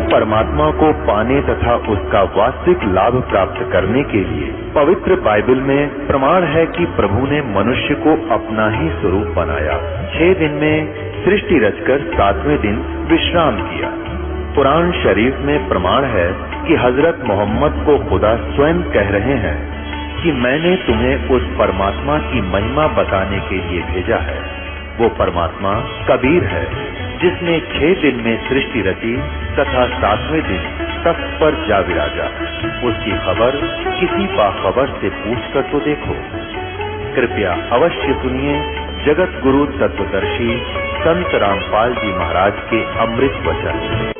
परमात्मा को पाने तथा उसका वास्तविक लाभ प्राप्त करने के लिए पवित्र बाइबल में प्रमाण है कि प्रभु ने मनुष्य को अपना ही स्वरूप बनाया। 6 दिन में सृष्टि रचकर 7वें दिन विश्राम किया। कुरान शरीफ में प्रमाण है कि हजरत मोहम्मद को खुदा स्वयं कह रहे हैं कि मैंने तुम्हें उस परमात्मा की महिमा बताने के लिए भेजा है। वो परमात्मा कबीर है जिसने 6 दिन में सृष्टि रची तथा 7वें दिन तख्त पर जा विराजा। उसकी खबर किसी बाखबर से पूछ कर तो देखो। कृपया अवश्य सुनिए जगत गुरु तत्वदर्शी संत रामपाल जी महाराज के अमृत वचन।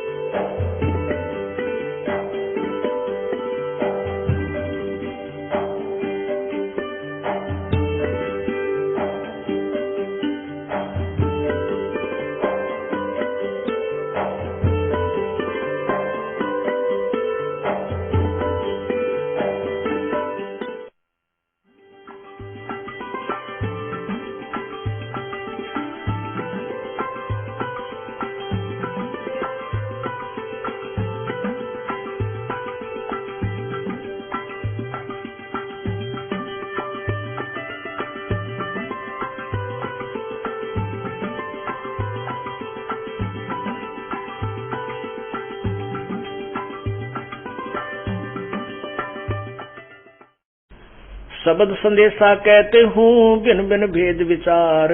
शब्द संदेशा कहते हूँ बिन बिन भेद विचार,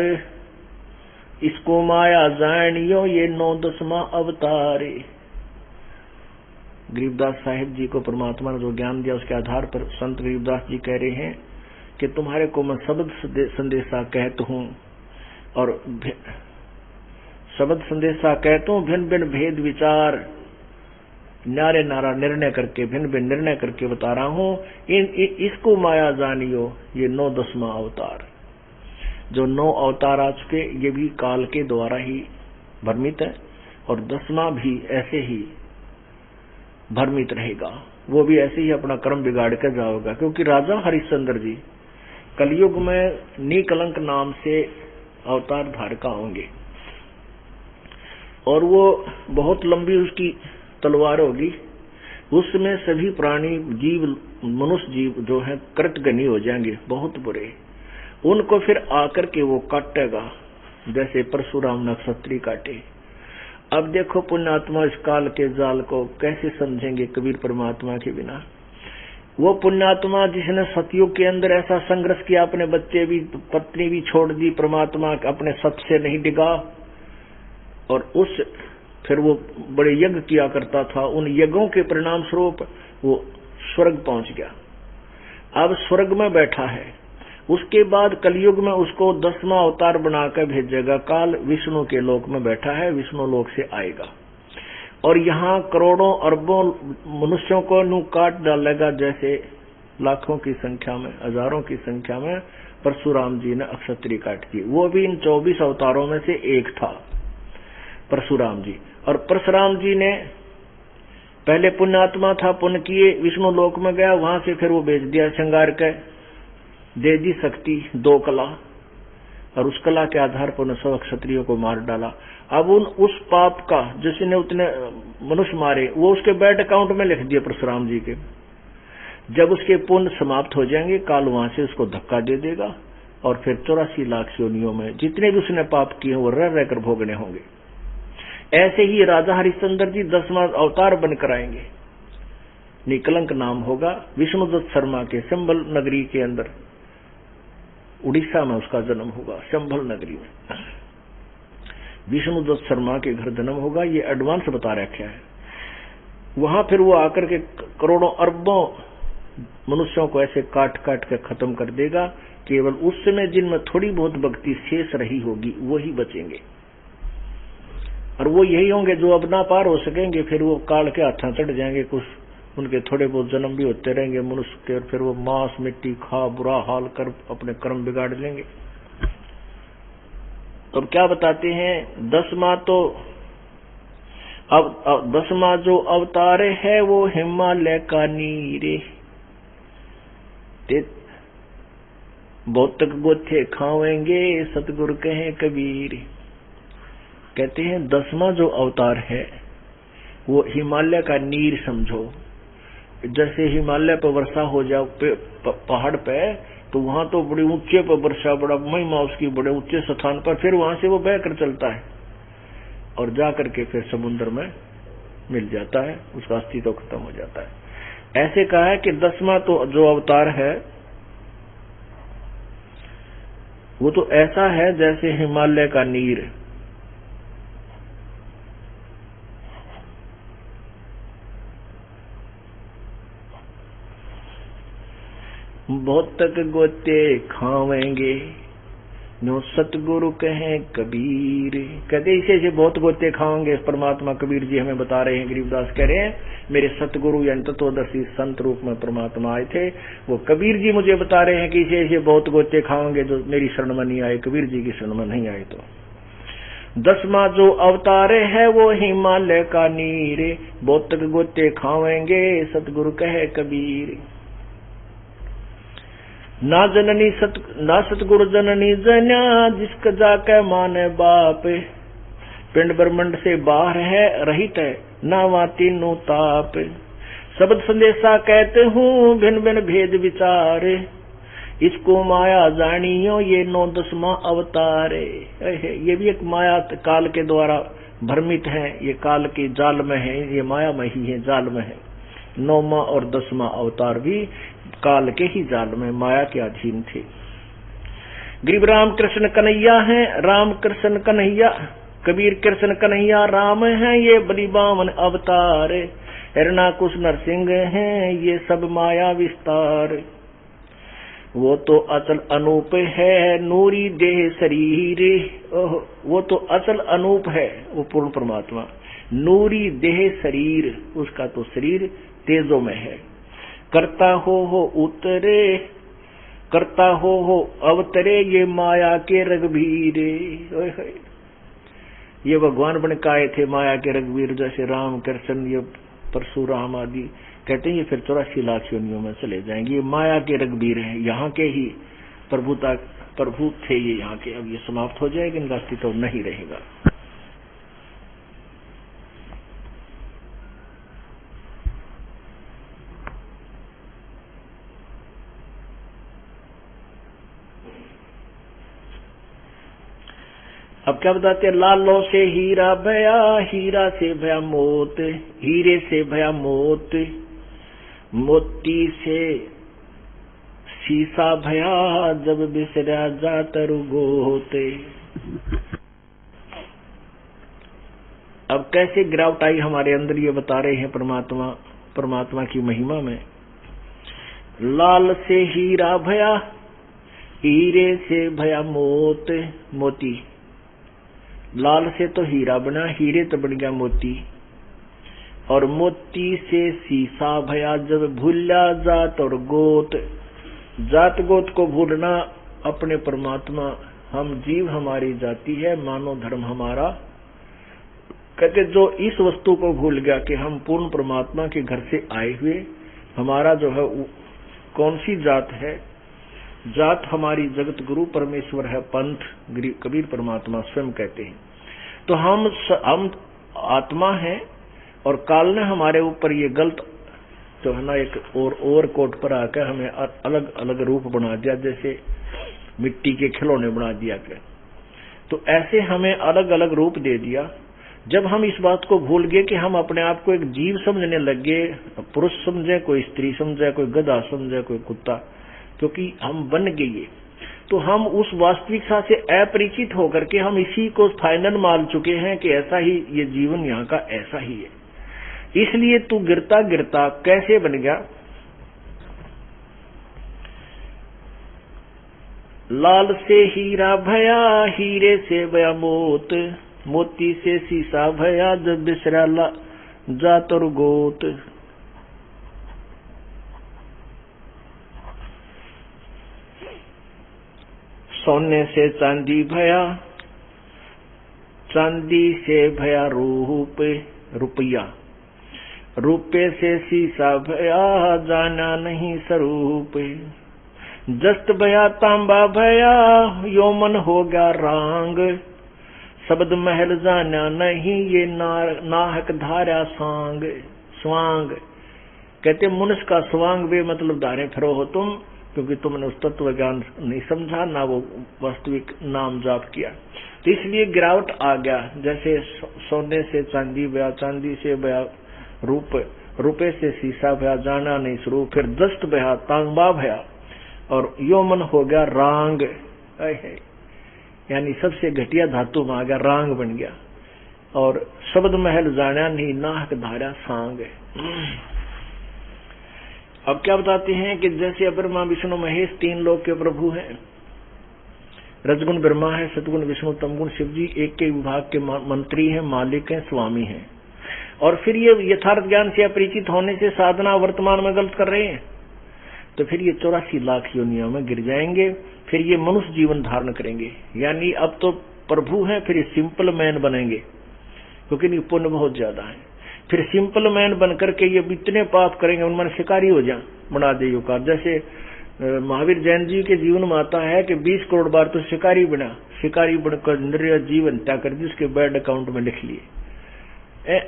इसको माया जानियो ये 9-10वां अवतार। गरीबदास साहिब जी को परमात्मा ने जो ज्ञान दिया उसके आधार पर संत गरीबदास जी कह रहे हैं कि तुम्हारे को मैं शब्द संदेशा कहता हूँ, और शब्द संदेशा कहता हूँ भिन्न भिन्न भेद विचार, नारे नारा निर्णय करके भिन्न भिन्न निर्णय करके बता रहा हूं। इसको माया जानियो ये 9-10वां अवतार। जो 9 अवतार आ चुके ये भी काल के द्वारा ही भ्रमित है, और 10वां भी ऐसे ही भ्रमित रहेगा। वो भी ऐसे ही अपना कर्म बिगाड़ कर जाएगा, क्योंकि राजा हरिश्चंद्र जी कलयुग में निकलंक नाम से अवतार धारका होंगे, और वो बहुत लंबी उसकी तलवार होगी। उसमें सभी प्राणी जीव मनुष्य जीव जो है कृतघ्नी हो जाएंगे, बहुत बुरे। उनको फिर आकर के वो काटेगा जैसे परशुराम ने क्षत्रिय काटे। अब देखो पुण्यात्मा इस काल के जाल को कैसे समझेंगे कबीर परमात्मा के बिना। वो पुण्यात्मा जिसने सतयुग के अंदर ऐसा संघर्ष किया, अपने बच्चे भी पत्नी भी छोड़ दी, परमात्मा अपने सत से नहीं डिगा, और उस फिर वो बड़े यज्ञ किया करता था। उन यज्ञों के परिणाम स्वरूप वो स्वर्ग पहुंच गया। अब स्वर्ग में बैठा है। उसके बाद कलयुग में उसको 10वां अवतार बनाकर भेजेगा। काल विष्णु के लोक में बैठा है, विष्णु लोक से आएगा और यहाँ करोड़ों अरबों मनुष्यों को नू काट डालेगा, जैसे लाखों की संख्या में, हजारों की संख्या में परशुराम जी ने अक्षत्रिय काट दी। वो भी इन 24 अवतारों में से एक था परशुराम जी। और परशुराम जी ने पहले पुण्यात्मा था, पुण्य किए, विष्णु लोक में गया, वहां से फिर वो बेच दिया श्रृंगार के, दे दी शक्ति 2 कला, और उस कला के आधार पर उन्हें 100 क्षत्रियों को मार डाला। अब उस पाप का जिसने उतने मनुष्य मारे वो उसके बैंक अकाउंट में लिख दिया परशुराम जी के। जब उसके पुण्य समाप्त हो जाएंगे, काल वहां से उसको धक्का दे देगा, और फिर 84 लाख योनियों में जितने भी उसने पाप किए वो रह रहकर भोगने होंगे। ऐसे ही राजा हरिश्चंद्र जी 10वां अवतार बनकर आएंगे। निकलंक नाम होगा। विष्णुदत्त शर्मा के संभल नगरी के अंदर, उड़ीसा में उसका जन्म होगा। संभल नगरी में विष्णुदत्त शर्मा के घर जन्म होगा। ये एडवांस बता रखा है। वहां फिर वो आकर के करोड़ों अरबों मनुष्यों को ऐसे काट काट के खत्म कर देगा। केवल उस समय जिनमें थोड़ी बहुत भक्ति शेष रही होगी वही बचेंगे, और वो यही होंगे जो अब ना पार हो सकेंगे। फिर वो काल के हाथों चढ़ जाएंगे। कुछ उनके थोड़े बहुत जन्म भी होते रहेंगे मनुष्य के, और फिर वो मांस मिट्टी खा बुरा हाल कर अपने कर्म बिगाड़ लेंगे। तो क्या बताते हैं 10वां तो अब 10वां जो अवतार है वो हिमालय का नीरे, बहुत गोथे खावेंगे सतगुरु कहे कबीर। कहते हैं 10वां जो अवतार है वो हिमालय का नीर समझो। जैसे हिमालय पर वर्षा हो जाए पहाड़ पे, तो वहां तो बड़े ऊंचे पर वर्षा, बड़ा महिमा उसकी, बड़े ऊंचे स्थान पर, फिर वहां से वो बहकर चलता है और जाकर के फिर समुद्र में मिल जाता है, उसका अस्तित्व खत्म हो जाता है। ऐसे कहा है कि 10वां तो जो अवतार है वो तो ऐसा है जैसे हिमालय का नीर। बहुत तक गोते खावेंगे नो सतगुरु कहें कबीर। कहते इसे बहुत गोते खाओगे। परमात्मा कबीर जी हमें बता रहे हैं, गरीबदास कह रहे हैं मेरे सतगुरु यानी तत्वदर्शी संत रूप में परमात्मा आए थे, वो कबीर जी मुझे बता रहे हैं कि इसे बहुत गोते खाओगे जो मेरी शरण में नहीं आए, कबीर जी की शरण में नहीं आए। तो 10वां जो अवतार है वो हिमालय का नीर, बहुत तक गोते खावेंगे सतगुरु कहे कबीर। ना जननी ना सतगुरु जननी जन्या जिसका जाके माने बाप, पिंड ब्रह्मंड से बाहर है रहित है ना वहां तीनों ताप। शब्द संदेशा कहते हूँ भिन्न भिन्न भेद विचार, इसको माया जानियो ये 9-10वां अवतार। ये भी एक माया काल के द्वारा भ्रमित है, ये काल के जाल में है, ये माया में ही है, जाल में है। 9वां और 10वां अवतार भी काल के ही जाल में माया के अधीन थे। गरीब राम कृष्ण कन्हैया है, राम कृष्ण कन्हैया, कबीर कृष्ण कन्हैया राम है, ये बलि बामन अवतार। हिरणाकुश नरसिंह है, ये सब माया विस्तार। वो तो अचल अनूप है नूरी देह शरीर, वो तो अचल अनूप है वो पूर्ण परमात्मा। नूरी देह शरीर, उसका तो शरीर तेजो में है। करता हो उतरे, करता हो अवतरे, ये माया के रघुवीर। ये भगवान बन के आए थे माया के रघुवीर, जैसे राम कृष्ण ये परशुराम आदि कहते हैं, ये फिर 84 लाख योनियों में चले जाएंगे। ये माया के रघुवीर हैं, यहाँ के ही प्रभु थे ये यहाँ के। अब ये समाप्त हो जाएगा, इनका अस्तित्व नहीं रहेगा। अब क्या बताते हैं, लालो से हीरा भया, हीरा से भया मोत, हीरे से भया मोत, मोती से शीशा भया, जब बिसरा जा तरु गोते। अब कैसे गिरावट आई हमारे अंदर, ये बता रहे हैं परमात्मा की महिमा में। लाल से हीरा भया, हीरे से भया मोत, मोती। लाल से तो हीरा बना, हीरे तो बन गया मोती, और मोती से शीशा भया, जब भूला जात और गोत। जात गोत को भूलना अपने परमात्मा, हम जीव हमारी जाति है, मानव धर्म हमारा। कहते जो इस वस्तु को भूल गया कि हम पूर्ण परमात्मा के घर से आए हुए, हमारा जो है कौन सी जात है, जात हमारी जगत गुरु परमेश्वर है, पंथ कबीर परमात्मा स्वयं कहते हैं। तो हम आत्मा हैं, और काल ने हमारे ऊपर ये गलत जो है ना एक और कोट पर आकर हमें अलग अलग रूप बना दिया, जैसे मिट्टी के खिलौने बना दिया गया। तो ऐसे हमें अलग अलग रूप दे दिया। जब हम इस बात को भूल गए कि हम अपने आप को एक जीव समझने लगे, पुरुष समझे, कोई स्त्री समझे, कोई गधा समझे, कोई कुत्ता, क्योंकि हम बन गए, तो हम उस वास्तविकता से अपरिचित होकर के हम इसी को फाइनल मान चुके हैं कि ऐसा ही ये जीवन यहाँ का ऐसा ही है। इसलिए तू गिरता गिरता कैसे बन गया। लाल से हीरा भया, हीरे से भया मोत, मोती से शीशा भया, जब बिसरा जात और गोत। सोने से चांदी भया, चांदी से भया रूप, रुपया, रुपये से शीशा भया, जाना नहीं स्वरूप। जस्त भया तांबा भया, यौमन हो गया रांग, शब्द महल जाना नहीं ये नाहक धारा सांग स्वांग। कहते मनुष्य का स्वांग वे मतलब धारे फिरो हो तुम, क्योंकि तुमने उस तत्व ज्ञान नहीं समझा, ना वो वास्तविक नाम जाप किया। तो इसलिए गिरावट आ गया। जैसे सोने से चांदी बया, चांदी से बया रूप, रुपए से शीशा भया, जाना नहीं स्वरूप, फिर दस्त भया, तांबा भया, और यो मन हो गया रांग, यानी सबसे घटिया धातु में आ गया, रांग बन गया। और शब्द महल जाना नहीं नाहक धारा सांग। अब क्या बताते हैं कि जैसे ब्रह्मा विष्णु महेश तीन लोक के प्रभु हैं, रजगुण ब्रह्मा है, सतगुण विष्णु, तमगुण शिव जी एक के विभाग के मंत्री हैं, मालिक हैं, स्वामी हैं। और फिर ये यथार्थ ज्ञान से अपरिचित होने से साधना वर्तमान में गलत कर रहे हैं, तो फिर ये 84 लाख योनियों में गिर जाएंगे, फिर ये मनुष्य जीवन धारण करेंगे। यानी अब तो प्रभु हैं, फिर ये सिंपल मैन बनेंगे, क्योंकि इनकी पुण्य बहुत ज्यादा है। फिर सिंपल मैन बनकर के ये इतने पाप करेंगे, उनमें शिकारी हो जाए, बना दे युकार। जैसे महावीर जैन जी के जीवन में आता है कि 20 करोड़ बार तो शिकारी बना, शिकारी बनकर निर्य जीवन त्याग कर जिसके बैड अकाउंट में लिख लिए।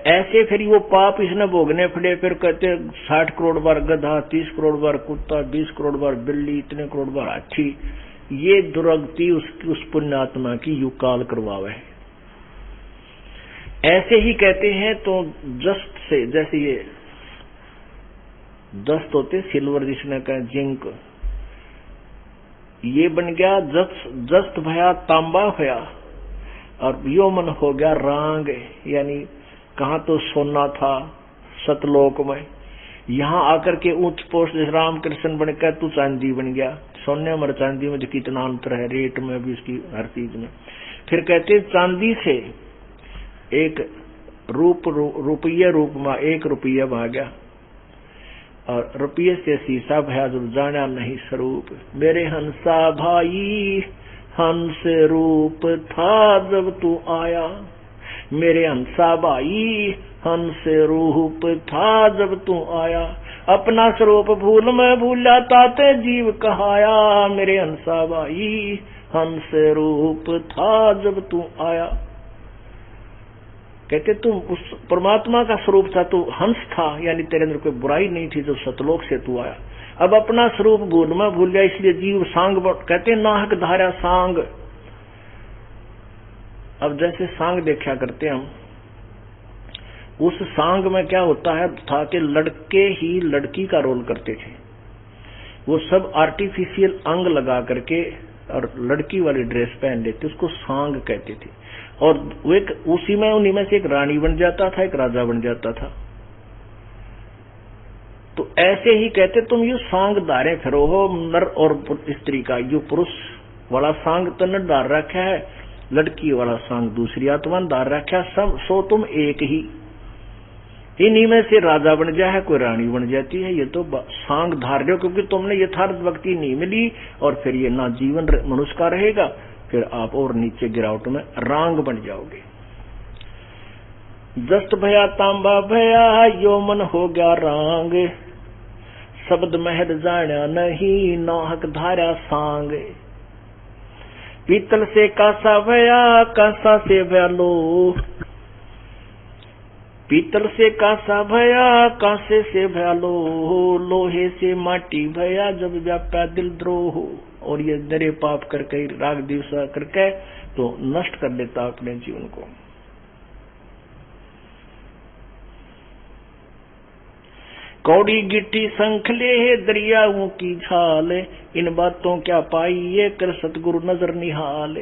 ऐसे फिर वो पाप इसने भोगने पड़े। फिर कहते 60 करोड़ बार गधा, 30 करोड़ बार कुत्ता, 20 करोड़ बार बिल्ली, इतने करोड़ बार हाथी। ये दुर्गति उस पुण्यात्मा की युकाल करवावे है। ऐसे ही कहते हैं। तो जस्ट से, जैसे ये दस्त होते सिल्वर जिसने कहा जिंक, ये बन गया जस्त भया, तांबा भया, और यो मन हो गया रांग। यानी कहाँ तो सोना था सतलोक में, यहाँ आकर के ऊंच पोस्ट रामकृष्ण बन गया, तू चांदी बन गया। सोने और चांदी में जो कितना अंतर है, रेट में भी, उसकी हर चीज में। फिर कहते चांदी से एक रुपये रूप में 1 रुपया आ गया, और रुपये से शीशा भया जब जाना नहीं स्वरूप। मेरे हंसा भाई हंस रूप था जब तू आया, मेरे हंसा भाई हंस रूप था जब तू आया। अपना स्वरूप भूल मैं भूला ताते जीव कहाया, मेरे हंसा भाई हंस रूप था जब तू आया। कहते तुम उस परमात्मा का स्वरूप था, तू हंस था, यानी तेरे अंदर कोई बुराई नहीं थी जब सतलोक से तू आया। अब अपना स्वरूप भूल में भूल गया, इसलिए जीव सांग कहते नाहक धारा सांग। अब जैसे सांग देखा करते हम, उस सांग में क्या होता है था कि लड़के ही लड़की का रोल करते थे। वो सब आर्टिफिशियल अंग लगा करके और लड़की वाली ड्रेस पहन लेते, उसको सांग कहते थे। और वो एक उसी में उन्हीं में से एक रानी बन जाता था, एक राजा बन जाता था। तो ऐसे ही कहते तुम ये सांग धारे फिरो हो, नर और स्त्री का। यो पुरुष वाला सांग तो न डार रखा है, लड़की वाला सांग दूसरी आत्मा डार रखा है, सब सो तुम एक ही। इन्हीं में से राजा बन जाए है, कोई रानी बन जाती है। ये तो सांग धार रहे हो, क्योंकि तुमने यथार्थ भक्ति नहीं मिली, और फिर ये ना जीवन मनुष्य का रहेगा, फिर आप और नीचे गिरावट में रांग बन जाओगे। जस्त भया तांबा भया, यो मन हो गया रांग। शब्द महल जाना नहीं नाहक धारा सांग। पीतल से कासा भया, कासा से भया लो, पीतल से कासा भया, कासे से भया लो, लोहे से माटी भया जब व्याप्या दिल द्रोह। और ये दरे पाप करके राग दिवसा करके तो नष्ट कर देता अपने जीवन को। कौड़ी गिट्टी संखले दरियाओं की झाल, इन बातों क्या पाई ये कर सतगुरु नजर निहाल।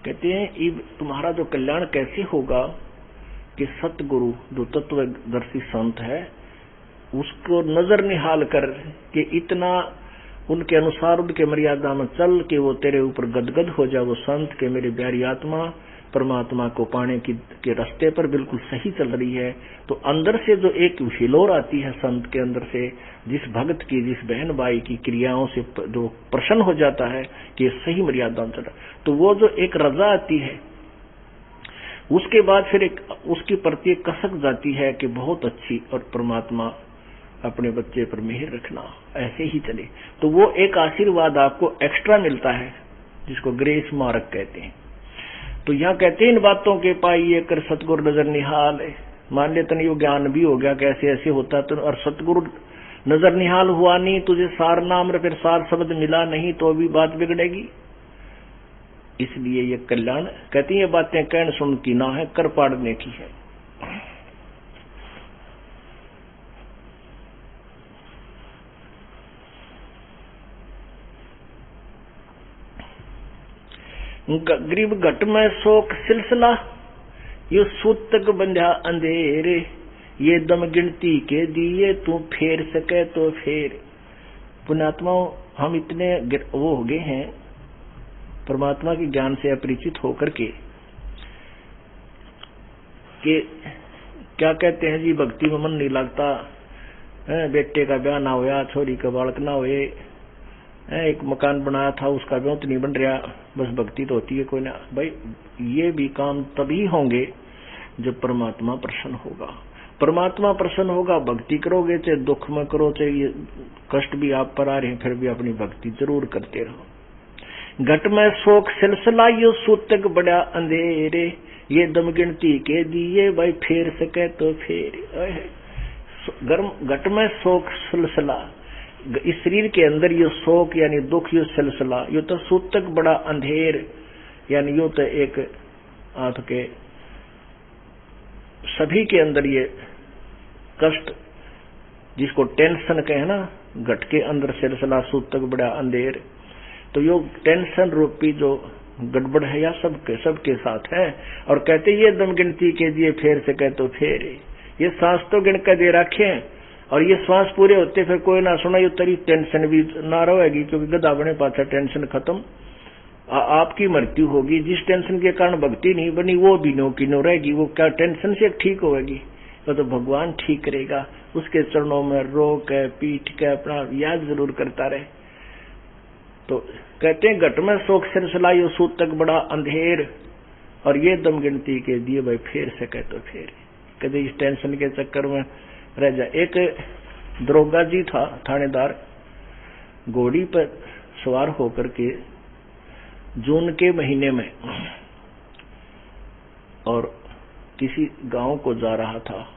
कहते हैं तुम्हारा जो कल्याण कैसे होगा कि सतगुरु जो तत्वदर्शी संत है उसको नजर निहाल कर के इतना उनके अनुसार उनके मर्यादा में चल के वो तेरे ऊपर गदगद हो जाए। वो संत के मेरी प्यारी आत्मा परमात्मा को पाने के रास्ते पर बिल्कुल सही चल रही है। तो अंदर से जो एक हिलोर आती है संत के अंदर से, जिस भक्त की, जिस बहन भाई की क्रियाओं से जो प्रसन्न हो जाता है कि सही मर्यादा में चल रहा, तो वो जो एक रजा आती है, उसके बाद फिर एक उसकी प्रति एक कसक जाती है कि बहुत अच्छी, और परमात्मा अपने बच्चे पर मेहर रखना, ऐसे ही चले। तो वो एक आशीर्वाद आपको एक्स्ट्रा मिलता है, जिसको ग्रेस मार्क कहते हैं। तो यहाँ कहते इन बातों के पाइए कर सतगुरु नजर निहाल है। मान ले तन यो ज्ञान भी हो गया कैसे ऐसे होता तो, और सतगुरु नजर निहाल हुआ नहीं, तुझे सार नाम रे फिर सार शब्द मिला नहीं तो भी बात बिगड़ेगी। इसलिए ये कल्याण कहती ये बातें कहन सुन की ना है, कर पाड़ने की है। गरीब घट में शोक सिलसिला, यो सूतक बंध्या अंधेरे, ये दम गिनती के दिए तू फेर सके तो फेर। पुण्यात्माओं, हम इतने वो हो गए हैं परमात्मा के ज्ञान से अपरिचित होकर के कि क्या कहते हैं जी, भक्ति में मन नहीं लगता, बेटे का ब्याह ना होया, छोरी का बालक ना होए, एक मकान बनाया था उसका ब्याह तो नहीं बन रहा, बस भक्ति तो होती है कोई ना। भाई ये भी काम तभी होंगे जब परमात्मा प्रसन्न होगा। परमात्मा प्रसन्न होगा, भक्ति करोगे, चाहे दुख में करो, चाहे कष्ट भी आप पर आ रहे हैं, फिर भी अपनी भक्ति जरूर करते रहो। घट में शोक सिलसिला, यो सूतक बड़ा अंधेरे, ये दम गिनती के दिए, भाई फेर सके तो फेर। घट में शोक सिलसिला, इस शरीर के अंदर ये शोक यानी दुख, ये सिलसिला, यो तो सूतक बड़ा अंधेर, यानी यो तो एक आपके सभी के अंदर ये कष्ट जिसको टेंशन कहे ना, घट के अंदर सिलसिला सूतक बड़ा अंधेर। तो यो टेंशन रूपी जो गड़बड़ है या सबके साथ है। और कहते ये दम गिनती के दिए फेर से कहे तो फेर, ये सांस तो गिन कर दे रखे हैं और ये श्वास पूरे होते फिर कोई ना सुना, ये तेरी टेंशन भी ना रहेगी, क्योंकि गधा बने पाता टेंशन खत्म। आपकी मृत्यु होगी, जिस टेंशन के कारण भक्ति नहीं बनी वो भी नो की नो रहेगी। वो क्या टेंशन से ठीक होगी? तो भगवान ठीक करेगा। उसके चरणों में रो के पीठ के अपना याद जरूर करता रहे। तो कहते हैं घट में शोक सिलसिला, यो सूतक बड़ा अंधेर, और ये दम गिनती के दिए, भाई फेर सके तो फेर। कभी इस टेंशन के चक्कर में रह जाए। एक दरोगा जी था, थानेदार, घोड़ी पर सवार होकर के जून के महीने में और किसी गांव को जा रहा था।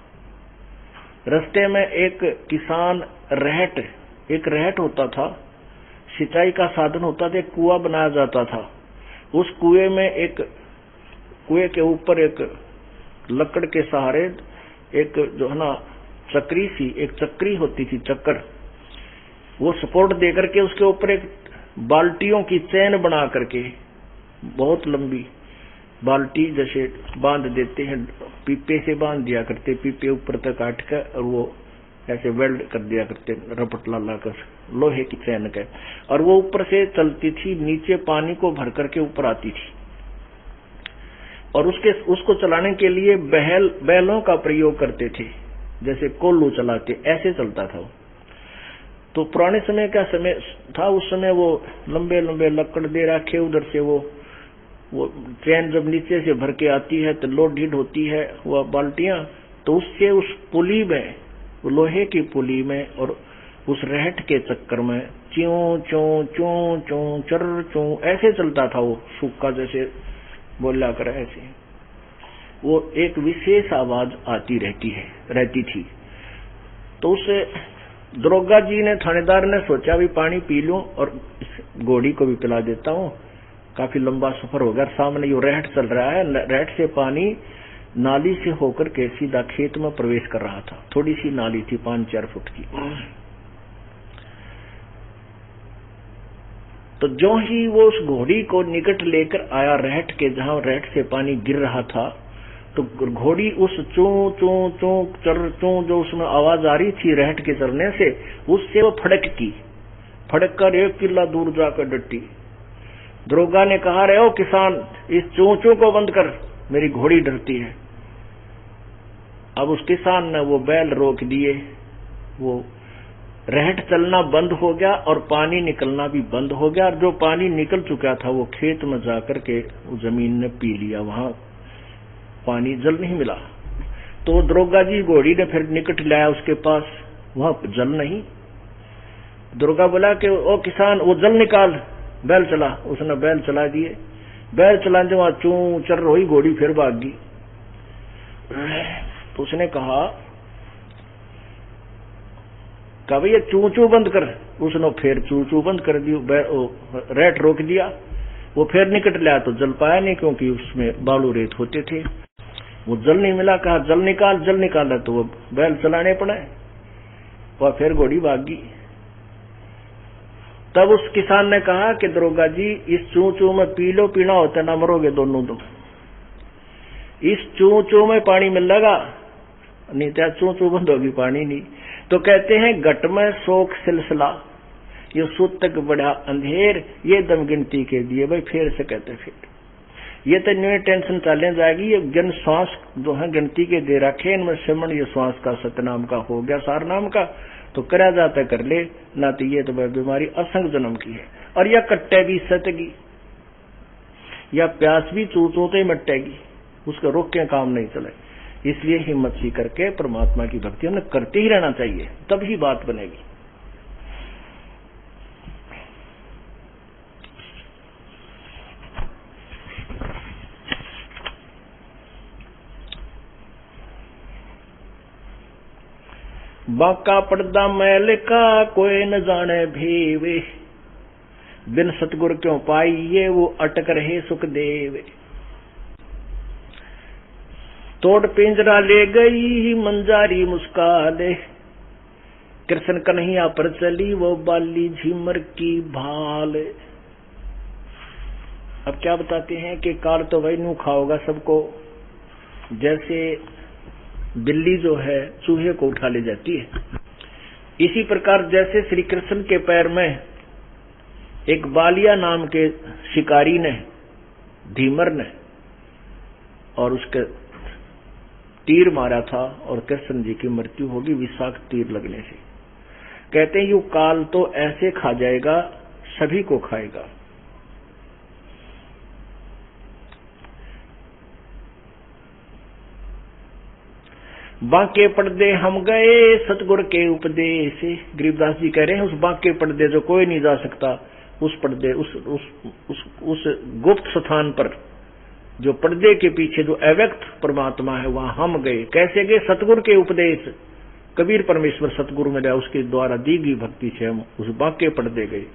रास्ते में एक किसान एक रहट होता था, सिंचाई का साधन होता था, एक कुआं बनाया जाता था। उस कुएं के ऊपर एक लकड़ के सहारे एक जो है ना चक्री होती थी, चक्कर, वो सपोर्ट दे करके उसके ऊपर एक बाल्टियों की चैन बना करके, बहुत लंबी बाल्टी जैसे बांध देते हैं, पीपे से बांध दिया करते, पीपे ऊपर तक काट कर और वो ऐसे वेल्ड कर दिया करते, रपट ला कर लोहे की चैन के, और वो ऊपर से चलती थी, नीचे पानी को भर करके ऊपर आती थी। और उसको चलाने के लिए बैलों का प्रयोग करते थे, जैसे कोल्लू चलाते, ऐसे चलता था वो। तो पुराने समय का समय था, उस समय वो लंबे लंबे लकड़ दे रखे, उधर से वो ट्रेन जब नीचे से भर के आती है तो लोड हीड होती है वो बाल्टियां, तो उससे उस पुली में, लोहे की पुली में और उस रहट के चक्कर में च्यों च्यों च्यों च्यों चर च्यों ऐसे चलता था वो, सूखा जैसे बोला कर ऐसे, वो एक विशेष आवाज आती रहती थी। तो उसे दरोगा जी ने, थानेदार ने सोचा भी पानी पी लूं और इस घोड़ी को भी पिला देता हूं, काफी लंबा सफर हो गया। सामने यो रहट चल रहा है, रहट से पानी नाली से होकर के सीधा खेत में प्रवेश कर रहा था। थोड़ी सी नाली थी 5-4 फुट की। तो जो ही वो उस घोड़ी को निकट लेकर आया रहट के, जहां रहट से पानी गिर रहा था, तो घोड़ी उस चूं चूं चूं चर चूं जो उसमें आवाज आ रही थी रहट के चलने से, उससे वो फड़क कर 1 किला दूर जाकर डटी। दरोगा ने कहा, रे ओ किसान, इस चूं चूं को बंद कर, मेरी घोड़ी डरती है। अब उस किसान ने वो बैल रोक दिए, वो रहट चलना बंद हो गया और पानी निकलना भी बंद हो गया। और जो पानी निकल चुका था वो खेत में जाकर के जमीन ने पी लिया, वहां पानी जल नहीं मिला। तो दरोगा जी घोड़ी ने फिर निकट लाया उसके पास, वहां जल नहीं। दरोगा बोला कि ओ किसान, वो जल निकाल, बैल चला। उसने बैल चला दिए, बैल चलाते वहां चू चर रोई, घोड़ी फिर भाग गई। तो उसने कहा भैया चू चू बंद कर। उसने फिर चू चू बंद कर दी, रेट रोक दिया। वो फिर निकट लिया तो जल पाया नहीं, क्योंकि उसमें बालू रेत होते थे। वो जल नहीं मिला, कहा जल निकाल, जल निकाला तो वो बैल चलाने पड़े, वह फिर घोड़ी भाग गई। तब उस किसान ने कहा कि दरोगा जी, इस चू चू में पी लो, पीना होता ना मरोगे दोनों तुम। इस चू चू में पानी मिलेगा, नहीं तो चू चू बंद होगी, पानी नहीं। तो कहते हैं घट में शोक सिलसिला, ये सूतक बड़ा अंधेर, ये दम गिनती के दिए। भाई फिर से कहते फिर ये तो न्यू टेंशन चले जाएगी। ये जन श्वास जो है गिनती के दे रखे, इनमें सिमरण ये श्वास का सतनाम का हो गया, सार नाम का तो करा जाता कर ले ना। तो ये तो बीमारी असंग जन्म की है। और यह कट्टे भी सतगी, या प्यास भी चूचोते मट्टेगी, उसका रोक के काम नहीं चले। इसलिए हिम्मत सी करके परमात्मा की भक्ति हमें करते ही रहना चाहिए, तभी बात बनेगी। बांका पर्दा मैल का कोई न जाने भेवे, बिन सतगुर क्यों पाइये वो अटक रहे सुखदेव। तोड़ पिंजरा ले गई मंजारी मुस्काले, कृष्ण कन्हैया पर चली वो बाली झिमर की भाल। अब क्या बताते हैं कि काल तो वही नू खाओगा सबको, जैसे बिल्ली जो है चूहे को उठा ले जाती है। इसी प्रकार जैसे श्री कृष्ण के पैर में एक बालिया नाम के शिकारी ने, धीमर ने, और उसके तीर मारा था और कृष्ण जी की मृत्यु होगी विषाक्त तीर लगने से। कहते हैं यू काल तो ऐसे खा जाएगा, सभी को खाएगा। बांके पर्दे हम गए सतगुर के उपदेश। गरीबदास जी कह रहे हैं उस बांके पर्दे जो कोई नहीं जा सकता, उस पर्दे उस गुप्त स्थान पर, जो पर्दे के पीछे जो अव्यक्त परमात्मा है, वहां हम गए। कैसे गए? सतगुर के उपदेश। कबीर परमेश्वर सतगुरु मिला, उसके द्वारा दी गई भक्ति से हम उस बांके पर्दे गए।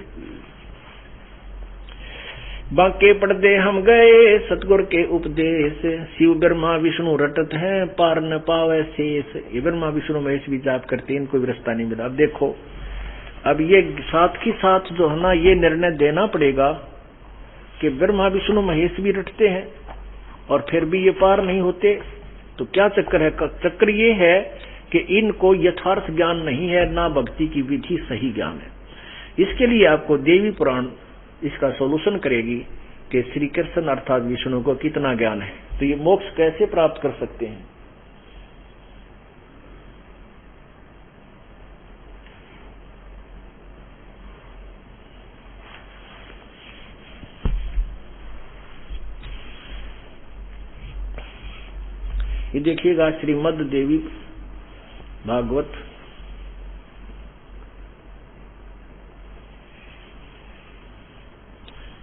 बांके पर्दे हम गए सतगुर के उपदेश, शिव ब्रह्मा विष्णु रटत हैं पार न पावे शेष। ये ब्रह्मा विष्णु महेश भी जाप करते, इनको भी रास्ता नहीं मिला। अब देखो, अब ये साथ ही साथ जो है ना, ये निर्णय देना पड़ेगा कि ब्रह्मा विष्णु महेश भी रटते हैं और फिर भी ये पार नहीं होते। तो क्या चक्कर है? चक्कर ये है कि इनको यथार्थ ज्ञान नहीं है, ना भक्ति की विधि सही ज्ञान है। इसके लिए आपको देवी पुराण इसका सॉल्यूशन करेगी कि श्री कृष्ण अर्थात विष्णु को कितना ज्ञान है, तो ये मोक्ष कैसे प्राप्त कर सकते हैं। ये देखिएगा श्रीमद् देवी भागवत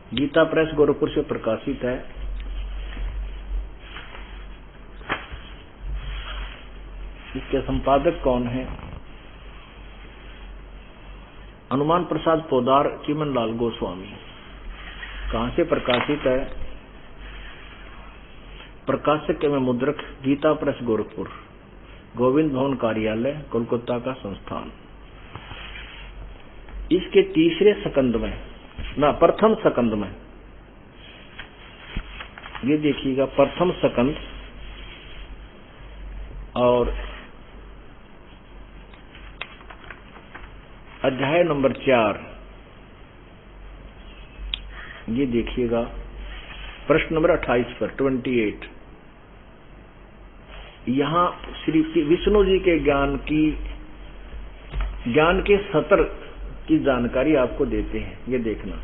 गीता प्रेस गोरखपुर से प्रकाशित है। इसके संपादक कौन है? हनुमान प्रसाद पोदार, चिमन लाल गोस्वामी। कहां से प्रकाशित है? प्रकाशक एवं मुद्रक गीता प्रेस गोरखपुर, गोविंद भवन कार्यालय कोलकाता का संस्थान। इसके तीसरे सकंद में ना प्रथम सकंद में, ये देखिएगा प्रथम सकंद और अध्याय नंबर 4, ये देखिएगा प्रश्न नंबर 28 पर 28। यहां श्री विष्णु जी के ज्ञान के सतर की जानकारी आपको देते हैं। ये देखना,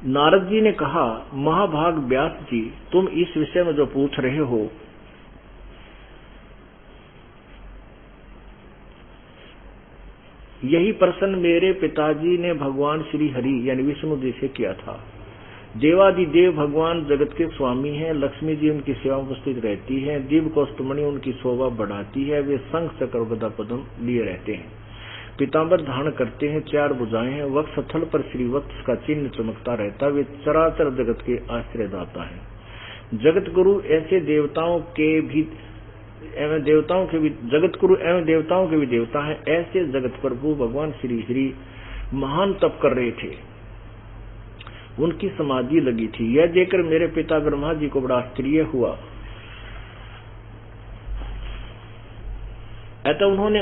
नारद जी ने कहा, महाभाग व्यास जी, तुम इस विषय में जो पूछ रहे हो, यही प्रश्न मेरे पिताजी ने भगवान श्री हरि यानी विष्णु जी से किया था। देवादिदेव भगवान जगत के स्वामी हैं। लक्ष्मी जी उनकी सेवा में उपस्थित रहती है। दिव्य कौस्तुमणि उनकी शोभा बढ़ाती है। वे शंख चक्र गदा पद्म लिए रहते हैं। पीतांबर धारण करते हैं। 4 भुजाएं हैं। वक्ष स्थल पर श्री वत्स का चिन्ह चमकता रहता है। वे चराचर जगत के आश्रयदाता हैं। जगत गुरु ऐसे देवताओं के भी जगत गुरु एवं देवताओं के भी देवता हैं। ऐसे जगत प्रभु भगवान श्री हरि महान तप कर रहे थे। उनकी समाधि लगी थी। यह देखकर मेरे पिता ब्रह्मा जी को बड़ा आश्चर्य हुआ। अतः उन्होंने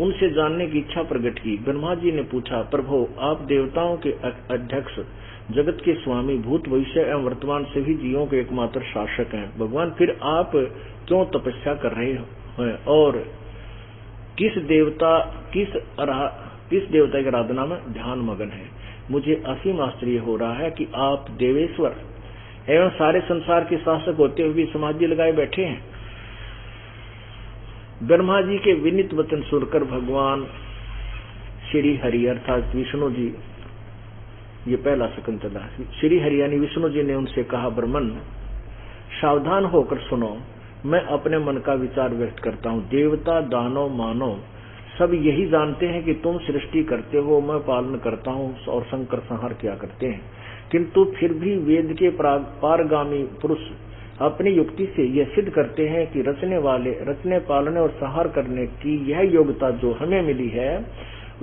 उनसे जानने की इच्छा प्रकट की। ब्रह्मा जी ने पूछा, प्रभु आप देवताओं के अध्यक्ष, जगत के स्वामी, भूत भविष्य एवं वर्तमान सभी जीवों के एकमात्र शासक हैं। भगवान फिर आप क्यों तपस्या कर रहे हैं और किस देवता की आराधना में ध्यान मगन है? मुझे असीम आश्चर्य हो रहा है कि आप देवेश्वर एवं सारे संसार के शासक होते हुए भी समाधि लगाए बैठे हैं। ब्रह्मा जी के विनीत वचन सुनकर भगवान श्री हरि अर्थात विष्णु जी, ये पहला शकुंतला, श्री हरि यानी विष्णु जी ने उनसे कहा, ब्रह्मन सावधान होकर सुनो, मैं अपने मन का विचार व्यक्त करता हूँ। देवता, दानव, मानव सब यही जानते हैं कि तुम सृष्टि करते हो, मैं पालन करता हूँ और संकर संहार किया करते हैं। किंतु फिर भी वेद के पारगामी पुरुष अपनी युक्ति से यह सिद्ध करते हैं कि रचने पालने और संहार करने की यह योग्यता जो हमें मिली है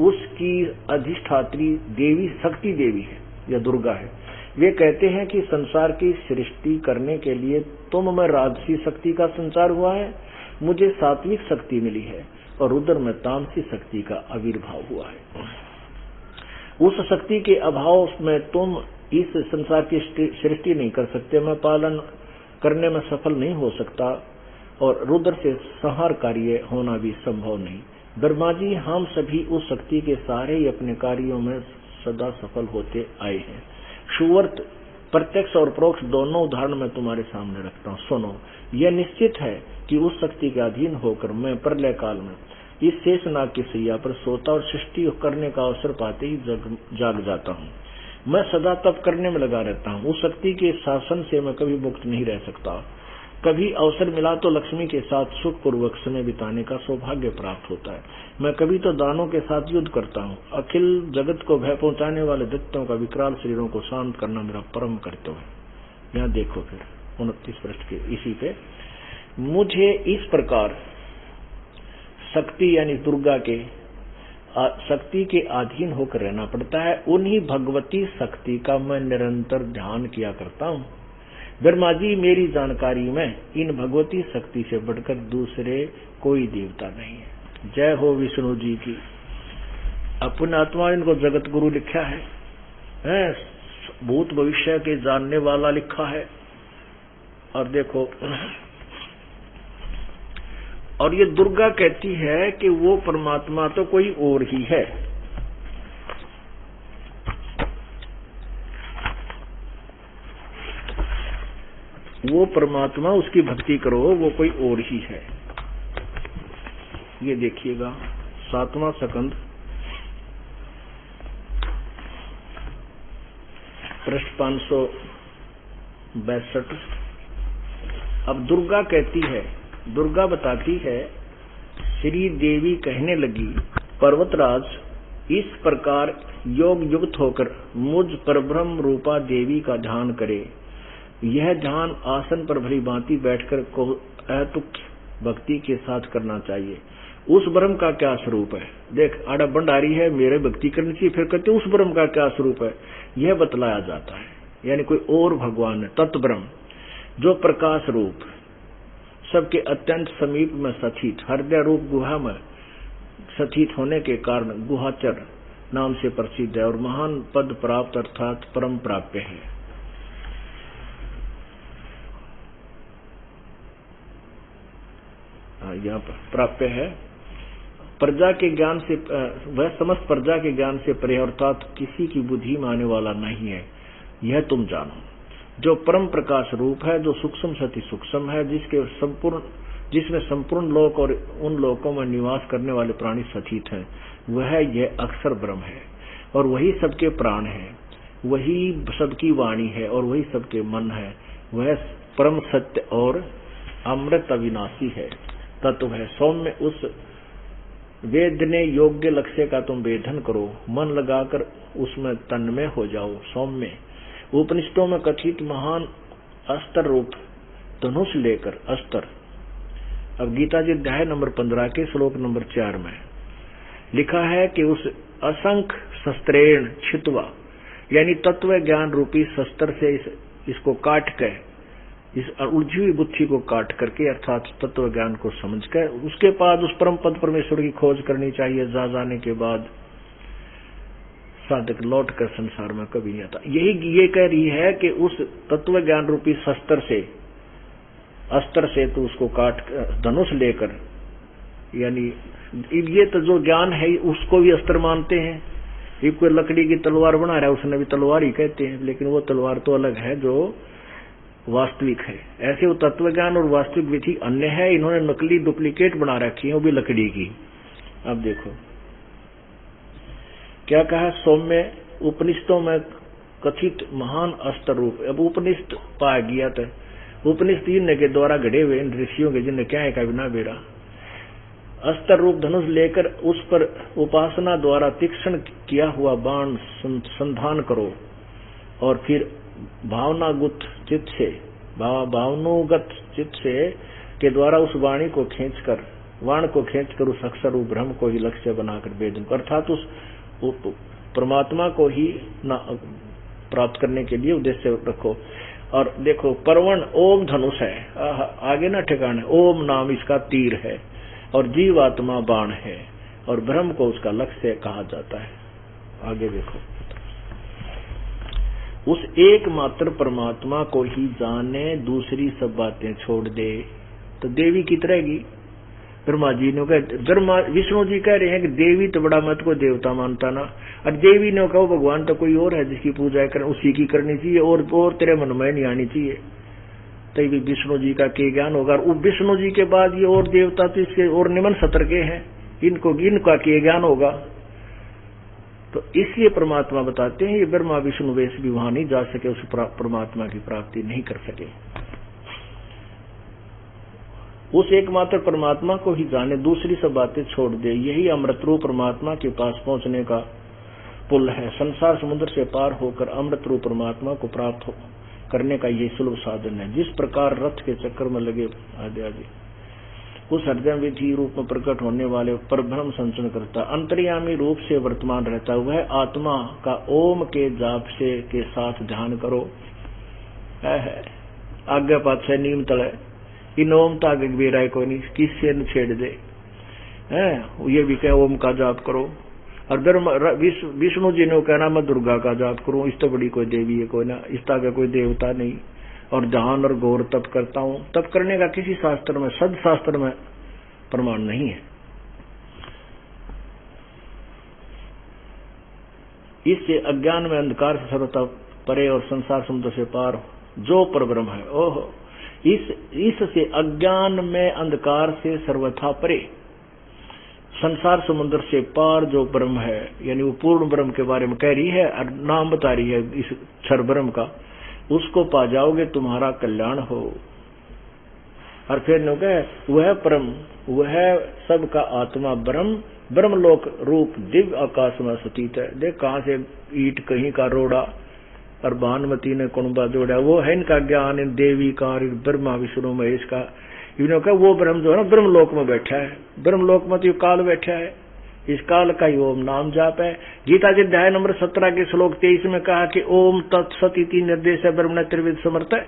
उसकी अधिष्ठात्री देवी शक्ति देवी है या दुर्गा है। वे कहते हैं कि संसार की सृष्टि करने के लिए तुम में राजसी शक्ति का संचार हुआ है, मुझे सात्विक शक्ति मिली है और रुद्र में तामसी शक्ति का आविर्भाव हुआ है। उस शक्ति के अभाव में तुम इस संसार की सृष्टि नहीं कर सकते, मैं पालन करने में सफल नहीं हो सकता और रुद्र से संहार कार्य होना भी संभव नहीं। ब्रह्मा जी, हम सभी उस शक्ति के सहारे ही अपने कार्यों में सदा सफल होते आए हैं। सुवर्त प्रत्यक्ष और परोक्ष दोनों उदाहरण मैं तुम्हारे सामने रखता हूँ, सुनो। यह निश्चित है कि उस शक्ति के अधीन होकर मैं प्रलय काल में इस शेषनाग की सैया पर सोता और सृष्टि करने का अवसर पाते ही जाग जाता हूँ। मैं सदा तप करने में लगा रहता हूँ। उस शक्ति के शासन से मैं कभी मुक्त नहीं रह सकता। कभी अवसर मिला तो लक्ष्मी के साथ सुखपूर्वक समय बिताने का सौभाग्य प्राप्त होता है। मैं कभी तो दानों के साथ युद्ध करता हूँ। अखिल जगत को भय पहुंचाने वाले दैत्यों का विकराल शरीरों को शांत करना मेरा परम कर्तव्य है। यहाँ देखो फिर 29 पृष्ठ के इसी पे, मुझे इस प्रकार शक्ति यानी दुर्गा के शक्ति के अधीन होकर रहना पड़ता है। उन्हीं भगवती शक्ति का मैं निरंतर ध्यान किया करता हूँ। ब्रह्मा जी, मेरी जानकारी में इन भगवती शक्ति से बढ़कर दूसरे कोई देवता नहीं है। जय हो विष्णु जी की। अपने आत्मा इनको जगत गुरु लिखा है, भूत भविष्य के जानने वाला लिखा है। और देखो, और ये दुर्गा कहती है कि वो परमात्मा तो कोई और ही है। वो परमात्मा, उसकी भक्ति करो, वो कोई और ही है। ये देखिएगा 7वां स्कंद पृष्ठ 562। अब दुर्गा कहती है, दुर्गा बताती है, श्री देवी कहने लगी, पर्वतराज इस प्रकार योग युक्त होकर मुझ परब्रह्म रूपा देवी का ध्यान करे। यह ध्यान आसन पर भली भांति बैठकर को अतुक भक्ति के साथ करना चाहिए। उस ब्रह्म का क्या स्वरूप है? देख, आड़ा भंडारी है, मेरे भक्ति करनी चाहिए, फिर कहते उस ब्रह्म का क्या स्वरूप है, यह बतलाया जाता है। यानी कोई और भगवान है, तत्व ब्रह्म जो प्रकाश रूप, सबके अत्यंत समीप में स्थित, हृदय रूप गुहा में स्थित होने के कारण गुहाचर नाम से प्रसिद्ध है और महान पद प्राप्त अर्थात परम प्राप्य है। यहाँ पर प्राप्य है, प्रजा के ज्ञान से, वह समस्त प्रजा के ज्ञान से परे अर्थात किसी की बुद्धि में आने वाला नहीं है, यह तुम जानो। जो परम प्रकाश रूप है, जो सूक्ष्म सति सूक्ष्म है, जिसमें संपूर्ण लोक और उन लोकों में निवास करने वाले प्राणी स्थित हैं, वह यह अक्षर ब्रह्म है और वही सबके प्राण है। वही सबकी वाणी है और वही सबके मन है। वह परम सत्य और अमृत अविनाशी है, तत्व है। सौम्य उस वेदने योग्य लक्ष्य का तुम वेधन करो, मन लगाकर उसमें तन्मय हो जाओ। सौम्य उपनिषदों में कथित महान अस्त्र रूप धनुष लेकर अस्त्र। अब गीता जी अध्याय नंबर 15 के श्लोक नंबर 4 में लिखा है कि उस असंख्य शस्त्रेण छित्वा, यानी तत्व ज्ञान रूपी शस्त्र से इसको काट के, इस उलझी हुई बुद्धि को काट करके, अर्थात तत्व ज्ञान को समझ कर उसके बाद उस परम पद परमेश्वर की खोज करनी चाहिए। जा जाने के बाद साधक लौट कर संसार में कभी नहीं आता। यही ये कह रही है कि उस तत्व ज्ञान रूपी शस्त्र से, अस्त्र से तो उसको काट धनुष लेकर, यानी ये तो जो ज्ञान है उसको भी अस्त्र मानते हैं। ये कोई लकड़ी की तलवार बना रहा है, उसने भी तलवार ही कहते हैं, लेकिन वो तलवार तो अलग है जो वास्तविक है। ऐसे वो तत्व ज्ञान और वास्तविक विधि अन्य है। इन्होंने नकली डुप्लीकेट बना रखी है, वो भी लकड़ी की। अब देखो क्या कहा, सौम्य उपनिषदों में कथित महान अस्त्र रूप। अब उपनिषद पाया गया था, उपनिषद इनके के द्वारा घड़े हुए इन ऋषियों के, जिनने क्या है का बिना बेड़ा। अस्त्र रूप धनुष लेकर उस पर उपासना द्वारा तीक्ष्ण किया हुआ बाण संधान करो, और फिर भावनागत चित्त से, भावनागत चित्त से के द्वारा उस वाणी को खींचकर, वाण को खींचकर उस अक्षर रूप ब्रह्म को ही लक्ष्य बनाकर वेदन, अर्थात उस परमात्मा को ही प्राप्त करने के लिए उद्देश्य रखो। और देखो परवण ओम धनुष है, आगे ना ठिकाने, ओम नाम इसका तीर है और जीवात्मा बाण है, और ब्रह्म को उसका लक्ष्य कहा जाता है। आगे देखो, उस एकमात्र परमात्मा को ही जाने, दूसरी सब बातें छोड़ दे, तो देवी की रहेगी। ब्रह्मा जी ने कहा, विष्णु जी कह रहे हैं कि देवी तो बड़ा मत को देवता मानता ना, और देवी ने कहा भगवान तो कोई और है जिसकी पूजा करें, उसी की करनी चाहिए, और तेरे मन में नहीं आनी चाहिए। तो विष्णु जी का के ज्ञान होगा। विष्णु जी के बाद ये और देवता तो इसके और निम्न सत्र के हैं, इनका के ज्ञान होगा। तो इसलिए परमात्मा बताते हैं ये ब्रह्मा विष्णु वेश भी वहां नहीं जा सके, उस परमात्मा की प्राप्ति नहीं कर सके। उस एकमात्र परमात्मा को ही जाने, दूसरी सब बातें छोड़ दे, यही अमृत रूप परमात्मा के पास पहुंचने का पुल है। संसार समुद्र से पार होकर अमृत रूप परमात्मा को प्राप्त करने का ये सुलभ साधन है। जिस प्रकार रथ के चक्कर में लगे आदि आदि उस हृदय विधि रूप में प्रकट होने वाले पर ब्रह्म संचरण करता, अंतर्यामी रूप से वर्तमान रहता, वह आत्मा का ओम के जाप से के साथ ध्यान करो। आगे पाछे नीम तले इन ओम तागे बेराय कोई नहीं, किससे न छेड़ दे है, ये भी कह ओम का जाप करो। और विष्णु जी ने कहना मैं दुर्गा का जाप करूं, इस तो बड़ी कोई देवी है कोई ना, इस तागे कोई देवता नहीं। और ध्यान और गौर तप करता हूं, तप करने का किसी शास्त्र में, सदशास्त्र में प्रमाण नहीं है। इससे अज्ञान में अंधकार से सर्वथा परे और संसार समुद्र से पार जो परब्रह्म है, ओहो, इससे अज्ञान में अंधकार से सर्वथा परे, संसार समुद्र से पार जो ब्रह्म है, यानी वो पूर्ण ब्रह्म के बारे में कह रही है और नाम बता रही है इस क्षर ब्रह्म का, उसको पा जाओगे तुम्हारा कल्याण हो। और फिर नो कहे वह परम, वह सबका आत्मा ब्रह्म, ब्रह्मलोक रूप दिव्य आकाश में स्थित है। देख कहां से ईट कहीं का रोड़ा और भानुमती ने कुंबा जोड़ा, वो है इनका ज्ञान, इन देवी का, ब्रह्मा विष्णु महेश का। इन्होंने कहा वो ब्रह्म जो है ना ब्रह्मलोक में बैठा है, ब्रह्मलोक में तो काल बैठा है, इस काल का ही ओम नाम जाप है। गीता जी अध्याय नंबर 17 के श्लोक 23 में कहा कि ओम तत्सत इति निर्देश है ब्रह्म त्रिविध समर्थ है।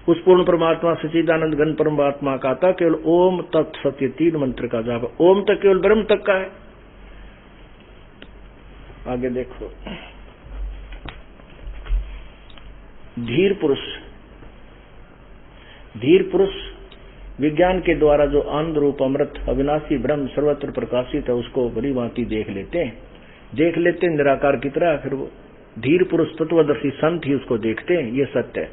उस पूर्ण परमात्मा सच्चिदानंद घन परमात्मा का था केवल ओम तत्सत, 3 मंत्र का जाप। ओम तक केवल ब्रह्म तक का है। आगे देखो, धीर पुरुष, धीर पुरुष विज्ञान के द्वारा जो आनंद रूप अमृत अविनाशी ब्रह्म सर्वत्र प्रकाशित है उसको बड़ी भांति देख लेते हैं निराकार की तरह। फिर वो धीर पुरुष तत्वदर्शी संत ही उसको देखते हैं, ये सत्य है।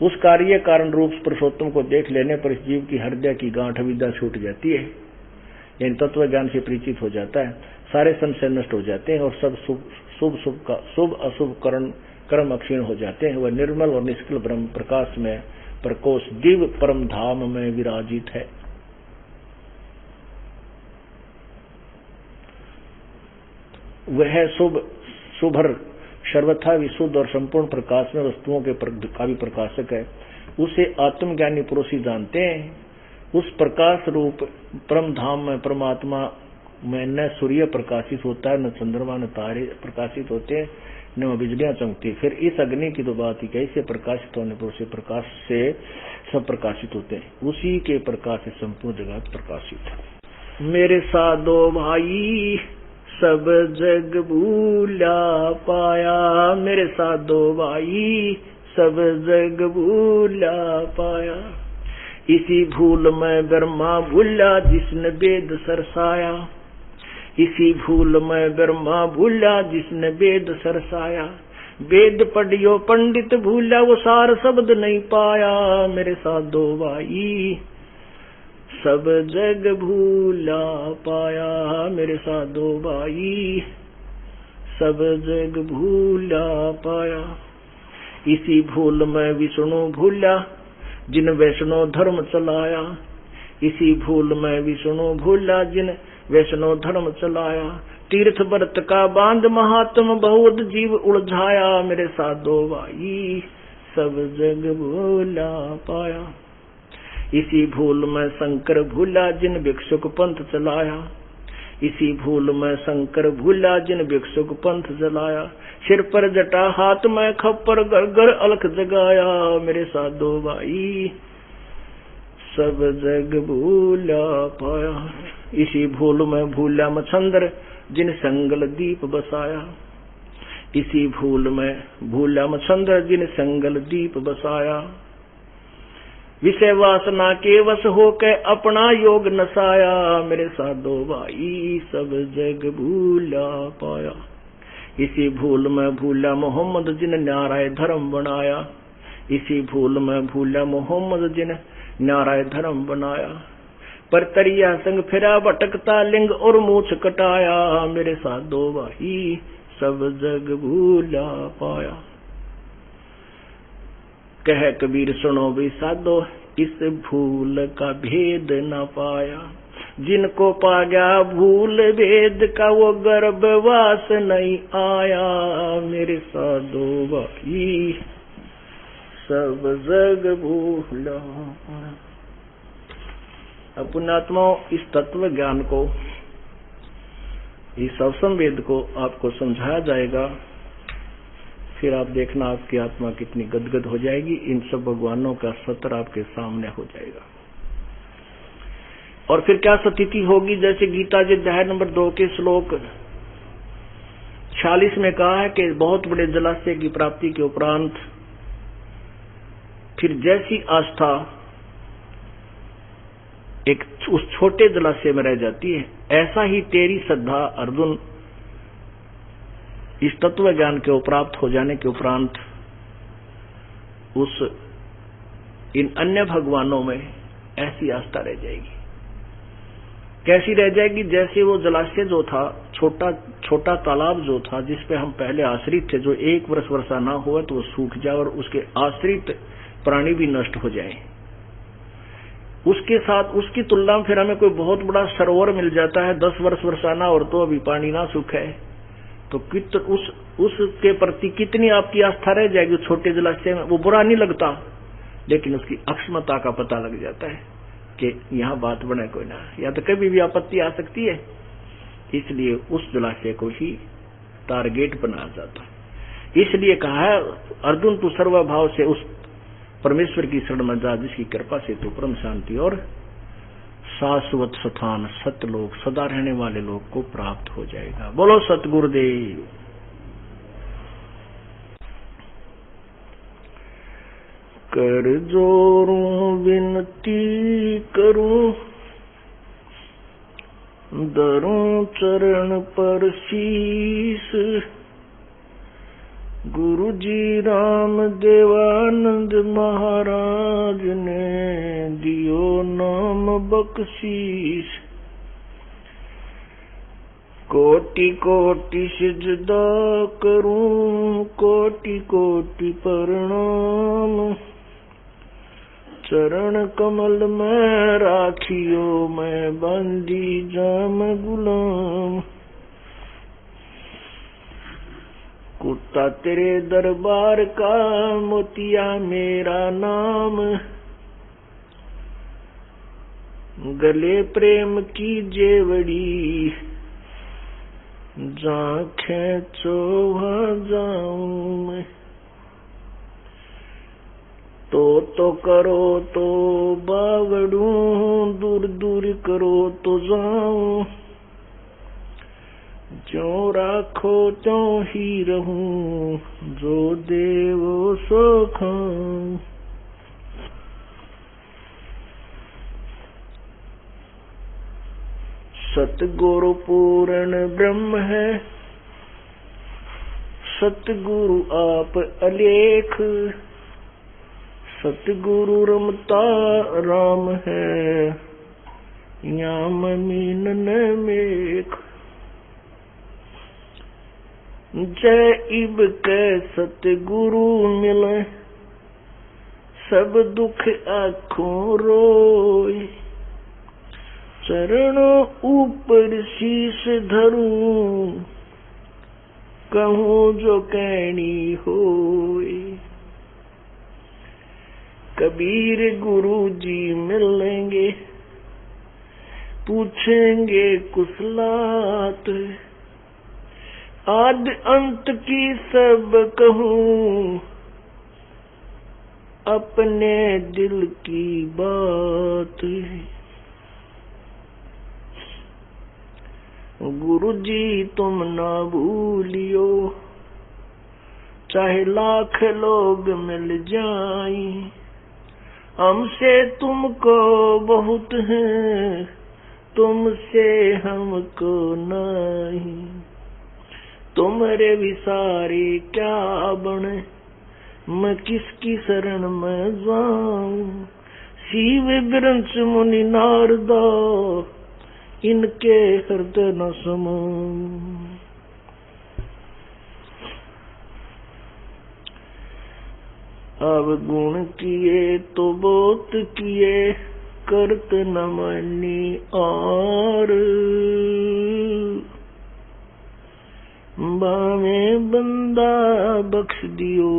उस कार्य कारण रूप पुरुषोत्तम को देख लेने पर इस जीव की हृदय की गांठ अविद्या छूट जाती है, यानी तत्व ज्ञान से परिचित हो जाता है, सारे संशय नष्ट हो जाते हैं और सब शुभ अशुभ करण कर्म क्षीण हो जाते हैं। वह निर्मल और निष्कल ब्रह्म प्रकाश में प्रकोष्ठ दिव्य परम धाम में विराजित है। वह शुभर सर्वथा विशुद्ध और संपूर्ण प्रकाश में वस्तुओं के का भी प्रकाशक है। उसे आत्मज्ञानी पुरुष ही जानते हैं। उस प्रकाश रूप परम धाम में परमात्मा में न सूर्य प्रकाशित होता है, न चंद्रमा, न तारे प्रकाशित होते हैं, न बिजलियां चमकती। फिर इस अग्नि की तो बात ही कैसे प्रकाशित होने पर उसे प्रकाश से सब प्रकाशित होते हैं। उसी के प्रकाश से संपूर्ण जगत प्रकाशित है। मेरे साधो भाई सब जग भूला पाया, मेरे साधो भाई सब जग भूला पाया। इसी भूल में ब्रह्मा भूला जिसने वेद सरसाया, इसी भूल में ब्रह्मा भूला जिसने वेद सरसाया। वेद पढ़ियो पंडित भूला वो सार शब्द नहीं पाया, मेरे साधो भाई सब जग भूला पाया, मेरे साधो भाई सब जग भूला पाया। इसी भूल में विष्णु भूला जिन वैष्णव धर्म चलाया, इसी भूल में विष्णु भूला जिन वैष्णव धर्म चलाया। तीर्थ व्रत का बांध महात्म बहुत जीव उलझाया, मेरे साधो भाई सब जग भूला पाया। इसी भूल में शंकर भूला जिन भिक्षुक पंथ चलाया, इसी भूल में शंकर भूला जिन भिक्षुक पंथ चलाया। सिर पर जटा हाथ में खप्पर घर घर अलख जगाया, मेरे साधो भाई सब जग भूला पाया। इसी भूल में भूला मच्छंदर जिन संगल दीप बसाया, इसी भूल में भूला मच्छंदर जिन संगल दीप बसाया। विषय वासना के वश होके अपना योग नसाया, मेरे साधो भाई सब जग भूला पाया। इसी भूल में भूला मोहम्मद जिन न्यारा धर्म बनाया, इसी भूल में भूला मोहम्मद जिन न्यारा धर्म बनाया। पर तरिया संग फिरा भटकता लिंग और मूछ कटाया, मेरे साधो भाई सब जग भूला पाया। कह कबीर सुनो भी साधो इस भूल का भेद न पाया। जिनको पा गया भूल भेद का वो गर्भवास नहीं आया, मेरे साधो भाई सब जग भूला पाया। पुण्यात्माओं इस तत्व ज्ञान को, इस अवसंवेद को आपको समझाया जाएगा, फिर आप देखना आपकी आत्मा कितनी गदगद हो जाएगी। इन सब भगवानों का सत्र आपके सामने हो जाएगा। और फिर क्या स्थिति होगी, जैसे गीता जी अध्याय नंबर 2 के श्लोक 46 में कहा है कि बहुत बड़े जलाशय की प्राप्ति के उपरांत फिर जैसी आस्था एक उस छोटे जलाशय में रह जाती है, ऐसा ही तेरी श्रद्धा अर्जुन इस तत्व ज्ञान के प्राप्त हो जाने के उपरांत उस इन अन्य भगवानों में ऐसी आस्था रह जाएगी। कैसी रह जाएगी, जैसे वो जलाशय जो था, छोटा तालाब जो था जिस पे हम पहले आश्रित थे, जो 1 वर्ष वर्षा ना हुआ तो वो सूख जाए और उसके आश्रित प्राणी भी नष्ट हो जाए। उसके साथ उसकी तुलना में फिर हमें कोई बहुत बड़ा सरोवर मिल जाता है, 10 वर्ष वर्षा ना और तो अभी पानी ना सूखे, तो उसके प्रति कितनी आपकी आस्था रह जाएगी। छोटे जलाशय में वो बुरा नहीं लगता, लेकिन उसकी अक्षमता का पता लग जाता है कि यहाँ बात बने कोई ना, या तो कभी भी आपत्ति आ सकती है। इसलिए उस जलाशय को ही टारगेट बनाया जाता है। इसलिए कहा है अर्जुन तू सर्वभाव से उस परमेश्वर की शरण में जा जिसकी कृपा से तू परम शांति और शाश्वत स्थान सतलोक सदा रहने वाले लोग को प्राप्त हो जाएगा। बोलो सतगुरुदेव। कर जोरूं विनती करूं दरूं चरण पर शीस, गुरु जी राम देवानंद महाराज ने दियो नाम बख्शीश। कोटि कोटि सिजदा करूं, कोटि कोटि प्रणाम। चरण कमल में राखियो, मैं बंदी जाम गुलाम। कुत्ता तेरे दरबार का, मोतिया मेरा नाम। गले प्रेम की जेवड़ी, जहाँ खेचो वहाँ जाऊं मैं। तो करो तो बावड़ू, दूर दूर करो तो जाऊं। जो राखो त्यों ही रहूं, जो देवो सो खाऊं। सतगुरु पूर्ण ब्रह्म है, सतगुरु आप अलेख। सतगुरु रमता राम है, याम मीन न मेख। जय इब के सतगुरु मिले, सब दुख आँखों रोए। चरणों ऊपर शीश धरूं, कहूँ जो कहनी होए। कबीर गुरु जी मिलेंगे, पूछेंगे कुशलात। आदि अंत की सब कहूँ, अपने दिल की बात। गुरु जी तुम ना भूलियो, चाहे लाख लोग मिल जाएं। हमसे तुमको बहुत है, तुमसे हमको नहीं। तुम्हारे विसारे क्या बने, मैं किसकी शरण में जाऊं। शिव ग्रंथ मुनि नारदा, इनके हृदय न समाऊं। अब गुण किए तो बहुत किए, करत न मानी और। बामे बंदा बख्श दियो,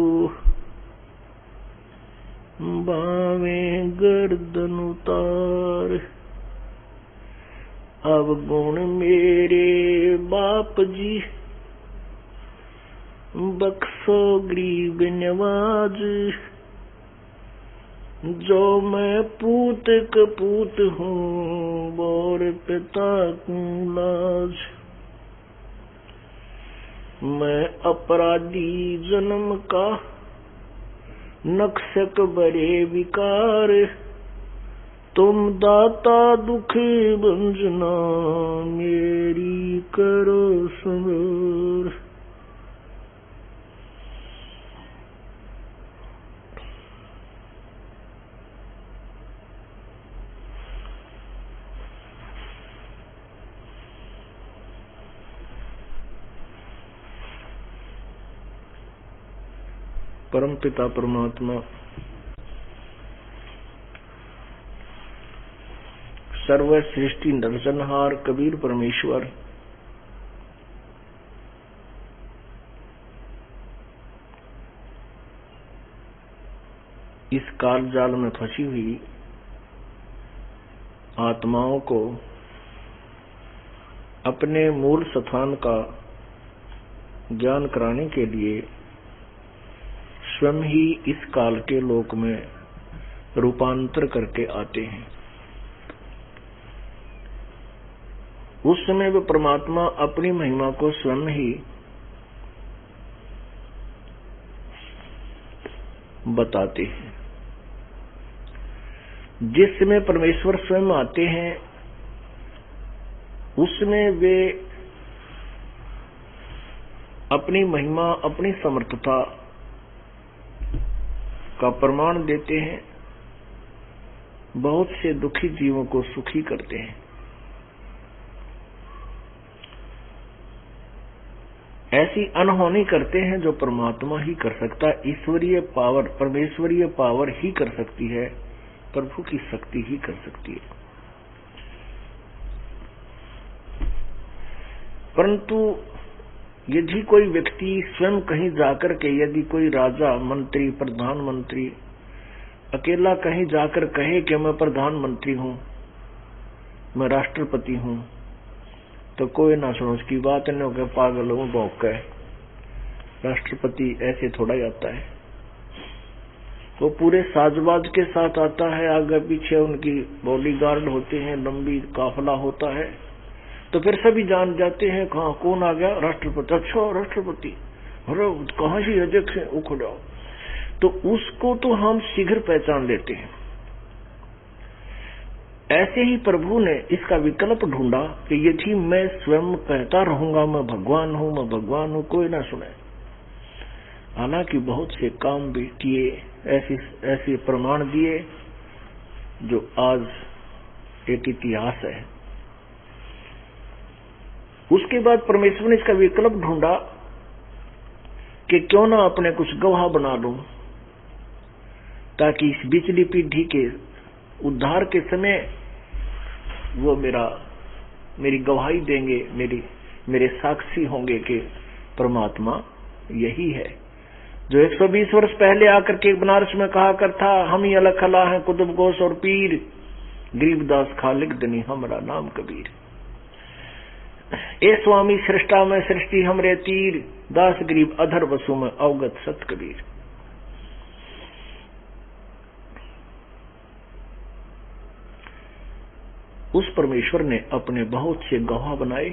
बामे गर्दन उतार। अब गुण मेरे बाप जी, बख्शो गरीब नवाज। जो मैं पूत कपूत हूँ, और पिता को लाज। मैं अपराधी जन्म का, नक्शक बड़े विकार। तुम दाता दुख भंजना, मेरी करो संवर। परम पिता परमात्मा सर्व सृष्टि नरसंहार कबीर परमेश्वर इस काल जाल में फंसी हुई आत्माओं को अपने मूल स्थान का ज्ञान कराने के लिए स्वयं ही इस काल के लोक में रूपांतर करके आते हैं। उस समय वो परमात्मा अपनी महिमा को स्वयं ही बताते हैं। जिस समय परमेश्वर स्वयं आते हैं उसमें वे अपनी महिमा अपनी समर्थता का प्रमाण देते हैं, बहुत से दुखी जीवों को सुखी करते हैं। ऐसी अनहोनी करते हैं जो परमात्मा ही कर सकता है। ईश्वरीय पावर, परमेश्वरीय पावर ही कर सकती है, प्रभु की शक्ति ही कर सकती है। परंतु यदि कोई व्यक्ति स्वयं कहीं जाकर के, यदि कोई राजा, मंत्री, प्रधानमंत्री अकेला कहीं जाकर कहे कि मैं प्रधानमंत्री हूं, मैं राष्ट्रपति हूं, तो कोई ना सुनो उसकी बात, न हो पागल हूं भौंक है। राष्ट्रपति ऐसे थोड़ा ही आता है, वो पूरे साजबाज के साथ आता है, आगे पीछे उनकी बॉडीगार्ड होते हैं, लंबी काफिला होता है, तो फिर सभी जान जाते हैं कहाँ कौन आ गया, राष्ट्रपति। अच्छा राष्ट्रपति, अरे कहाँ से अध्यक्ष है, वो खड़ा, तो उसको तो हम शीघ्र पहचान लेते हैं। ऐसे ही प्रभु ने इसका विकल्प ढूंढा कि यदि मैं स्वयं कहता रहूंगा मैं भगवान हूं, मैं भगवान हूं, कोई ना सुने। हालांकि बहुत से काम भी किए, ऐसे प्रमाण दिए जो आज एक इतिहास है। उसके बाद परमेश्वर ने इसका विकल्प ढूंढा कि क्यों ना अपने कुछ गवाह बना लूं, ताकि इस बिचली पीढ़ी के उद्धार के समय वो मेरी गवाही देंगे, मेरे साक्षी होंगे कि परमात्मा यही है जो 120 वर्ष पहले आकर के बनारस में कहा करता, हम ही अलग खला है कुतुब गोश और पीर, गरीबदास खालिक दनी हमारा नाम कबीर। ए स्वामी सृष्टा में सृष्टि हमरे तीर, दास गरीब अधर वसु में अवगत सत कबीर। उस परमेश्वर ने अपने बहुत से गवाह बनाए,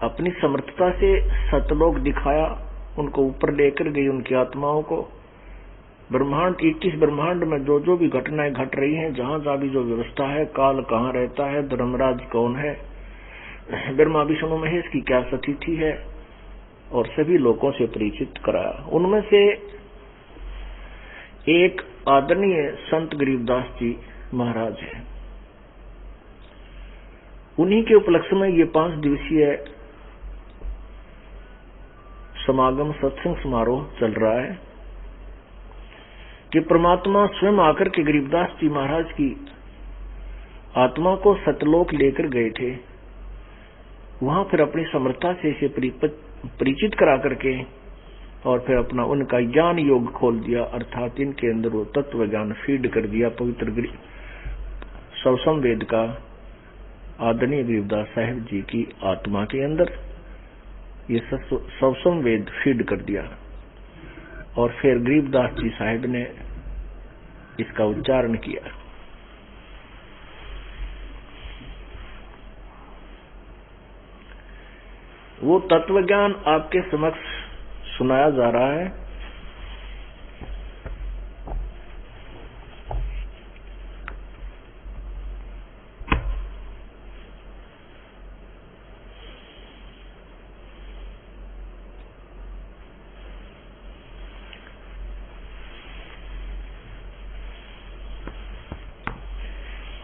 अपनी समर्थता से सतलोक दिखाया, उनको ऊपर लेकर गई उनकी आत्माओं को। ब्रह्मांड 21 ब्रह्मांड में जो जो भी घटनाएं घट रही हैं, जहां जहां भी जो व्यवस्था है, काल कहाँ रहता है, धर्मराज कौन है, ब्रह्मा विष्णु महेश की क्या स्थिति है, और सभी लोगों से परिचित कराया। उनमें से एक आदरणीय संत गरीबदास जी महाराज हैं। उन्हीं के उपलक्ष्य में ये 5 दिवसीय समागम सत्संग समारोह चल रहा है कि परमात्मा स्वयं आकर के गरीबदास जी महाराज की आत्मा को सतलोक लेकर गए थे। वहां फिर अपनी समर्थता से इसे परिचित करा करके और फिर अपना उनका ज्ञान योग खोल दिया, अर्थात इनके अंदर वो तत्व ज्ञान फीड कर दिया। पवित्र सवसम वेद का आदरणीय गरीबदास साहिब जी की आत्मा के अंदर ये सवसम वेद फीड कर दिया, और फिर गरीबदास जी साहिब ने इसका उच्चारण किया। वो तत्व ज्ञान आपके समक्ष सुनाया जा रहा है।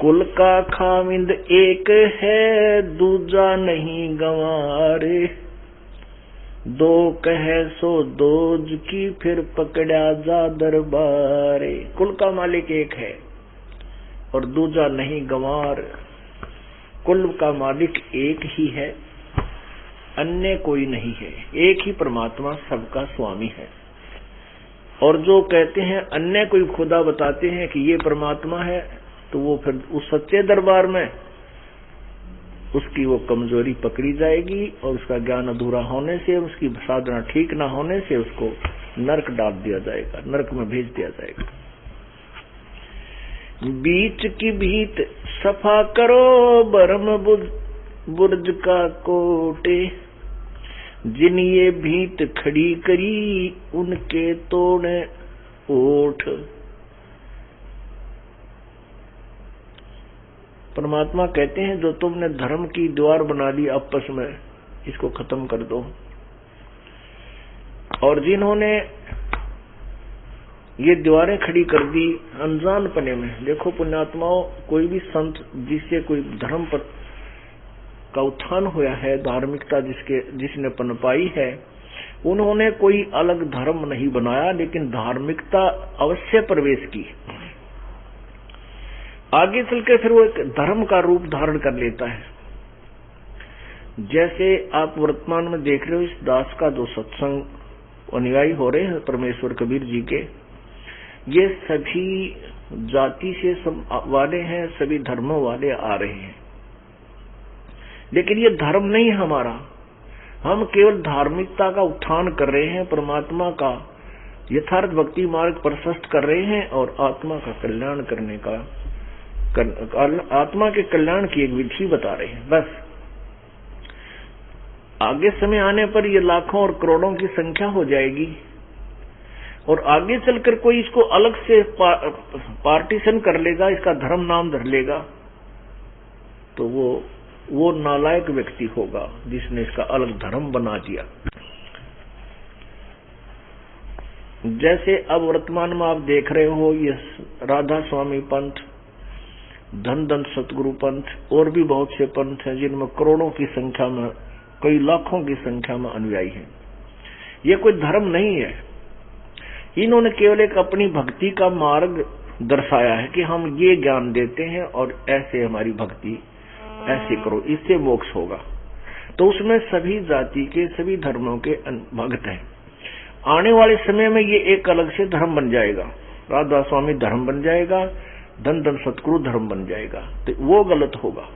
कुल का खामिंद एक है, दूजा नहीं गंवारे, दो कहे सो दोज की, फिर पकड़ा जा दरबारे। कुल का मालिक एक है और दूजा नहीं गंवार। कुल का मालिक एक ही है, अन्य कोई नहीं है। एक ही परमात्मा सबका स्वामी है। और जो कहते हैं अन्य कोई खुदा बताते हैं कि ये परमात्मा है, तो वो फिर उस सच्चे दरबार में उसकी वो कमजोरी पकड़ी जाएगी, और उसका ज्ञान अधूरा होने से, उसकी साधना ठीक ना होने से उसको नरक डाल दिया जाएगा, नरक में भेज दिया जाएगा। बीच की भीत सफा करो, ब्रह्म बुर्ज का कोटे, जिन ये भीत खड़ी करी, उनके तोड़े ओठ। परमात्मा कहते हैं जो तुमने धर्म की दीवार बना ली आपस में, इसको खत्म कर दो। और जिन्होंने ये दीवारें खड़ी कर दी अनजानपने में, देखो पुण्यात्माओं, कोई भी संत जिससे कोई धर्म पर का उत्थान हुआ है, धार्मिकता जिसने पनपाई है, उन्होंने कोई अलग धर्म नहीं बनाया, लेकिन धार्मिकता अवश्य प्रवेश की। आगे चल के फिर वो एक धर्म का रूप धारण कर लेता है। जैसे आप वर्तमान में देख रहे हो, इस दास का जो सत्संग अनुयायी हो रहे हैं परमेश्वर कबीर जी के, ये सभी जाति से वाले हैं, सभी धर्मों वाले आ रहे हैं। लेकिन ये धर्म नहीं हमारा, हम केवल धार्मिकता का उत्थान कर रहे हैं, परमात्मा का यथार्थ भक्ति मार्ग प्रशस्त कर रहे हैं और आत्मा का कल्याण करने का, आत्मा के कल्याण की एक विधि बता रहे हैं। बस आगे समय आने पर ये लाखों और करोड़ों की संख्या हो जाएगी और आगे चलकर कोई इसको अलग से पार्टीशन कर लेगा, इसका धर्म नाम धर लेगा, तो वो नालायक व्यक्ति होगा जिसने इसका अलग धर्म बना दिया। जैसे अब वर्तमान में आप देख रहे हो, ये राधा स्वामी पंथ, धन धन सतगुरु पंथ और भी बहुत से पंथ हैं जिनमें करोड़ों की संख्या में, कई लाखों की संख्या में अनुयायी हैं। ये कोई धर्म नहीं है, इन्होंने केवल एक अपनी भक्ति का मार्ग दर्शाया है कि हम ये ज्ञान देते हैं और ऐसे हमारी भक्ति ऐसे करो, इससे मोक्ष होगा। तो उसमें सभी जाति के, सभी धर्मों के भक्त हैं। आने वाले समय में ये एक अलग से धर्म बन जाएगा, राधा स्वामी धर्म बन जाएगा, धन धन सतगुरु धर्म बन जाएगा, तो वो गलत होगा।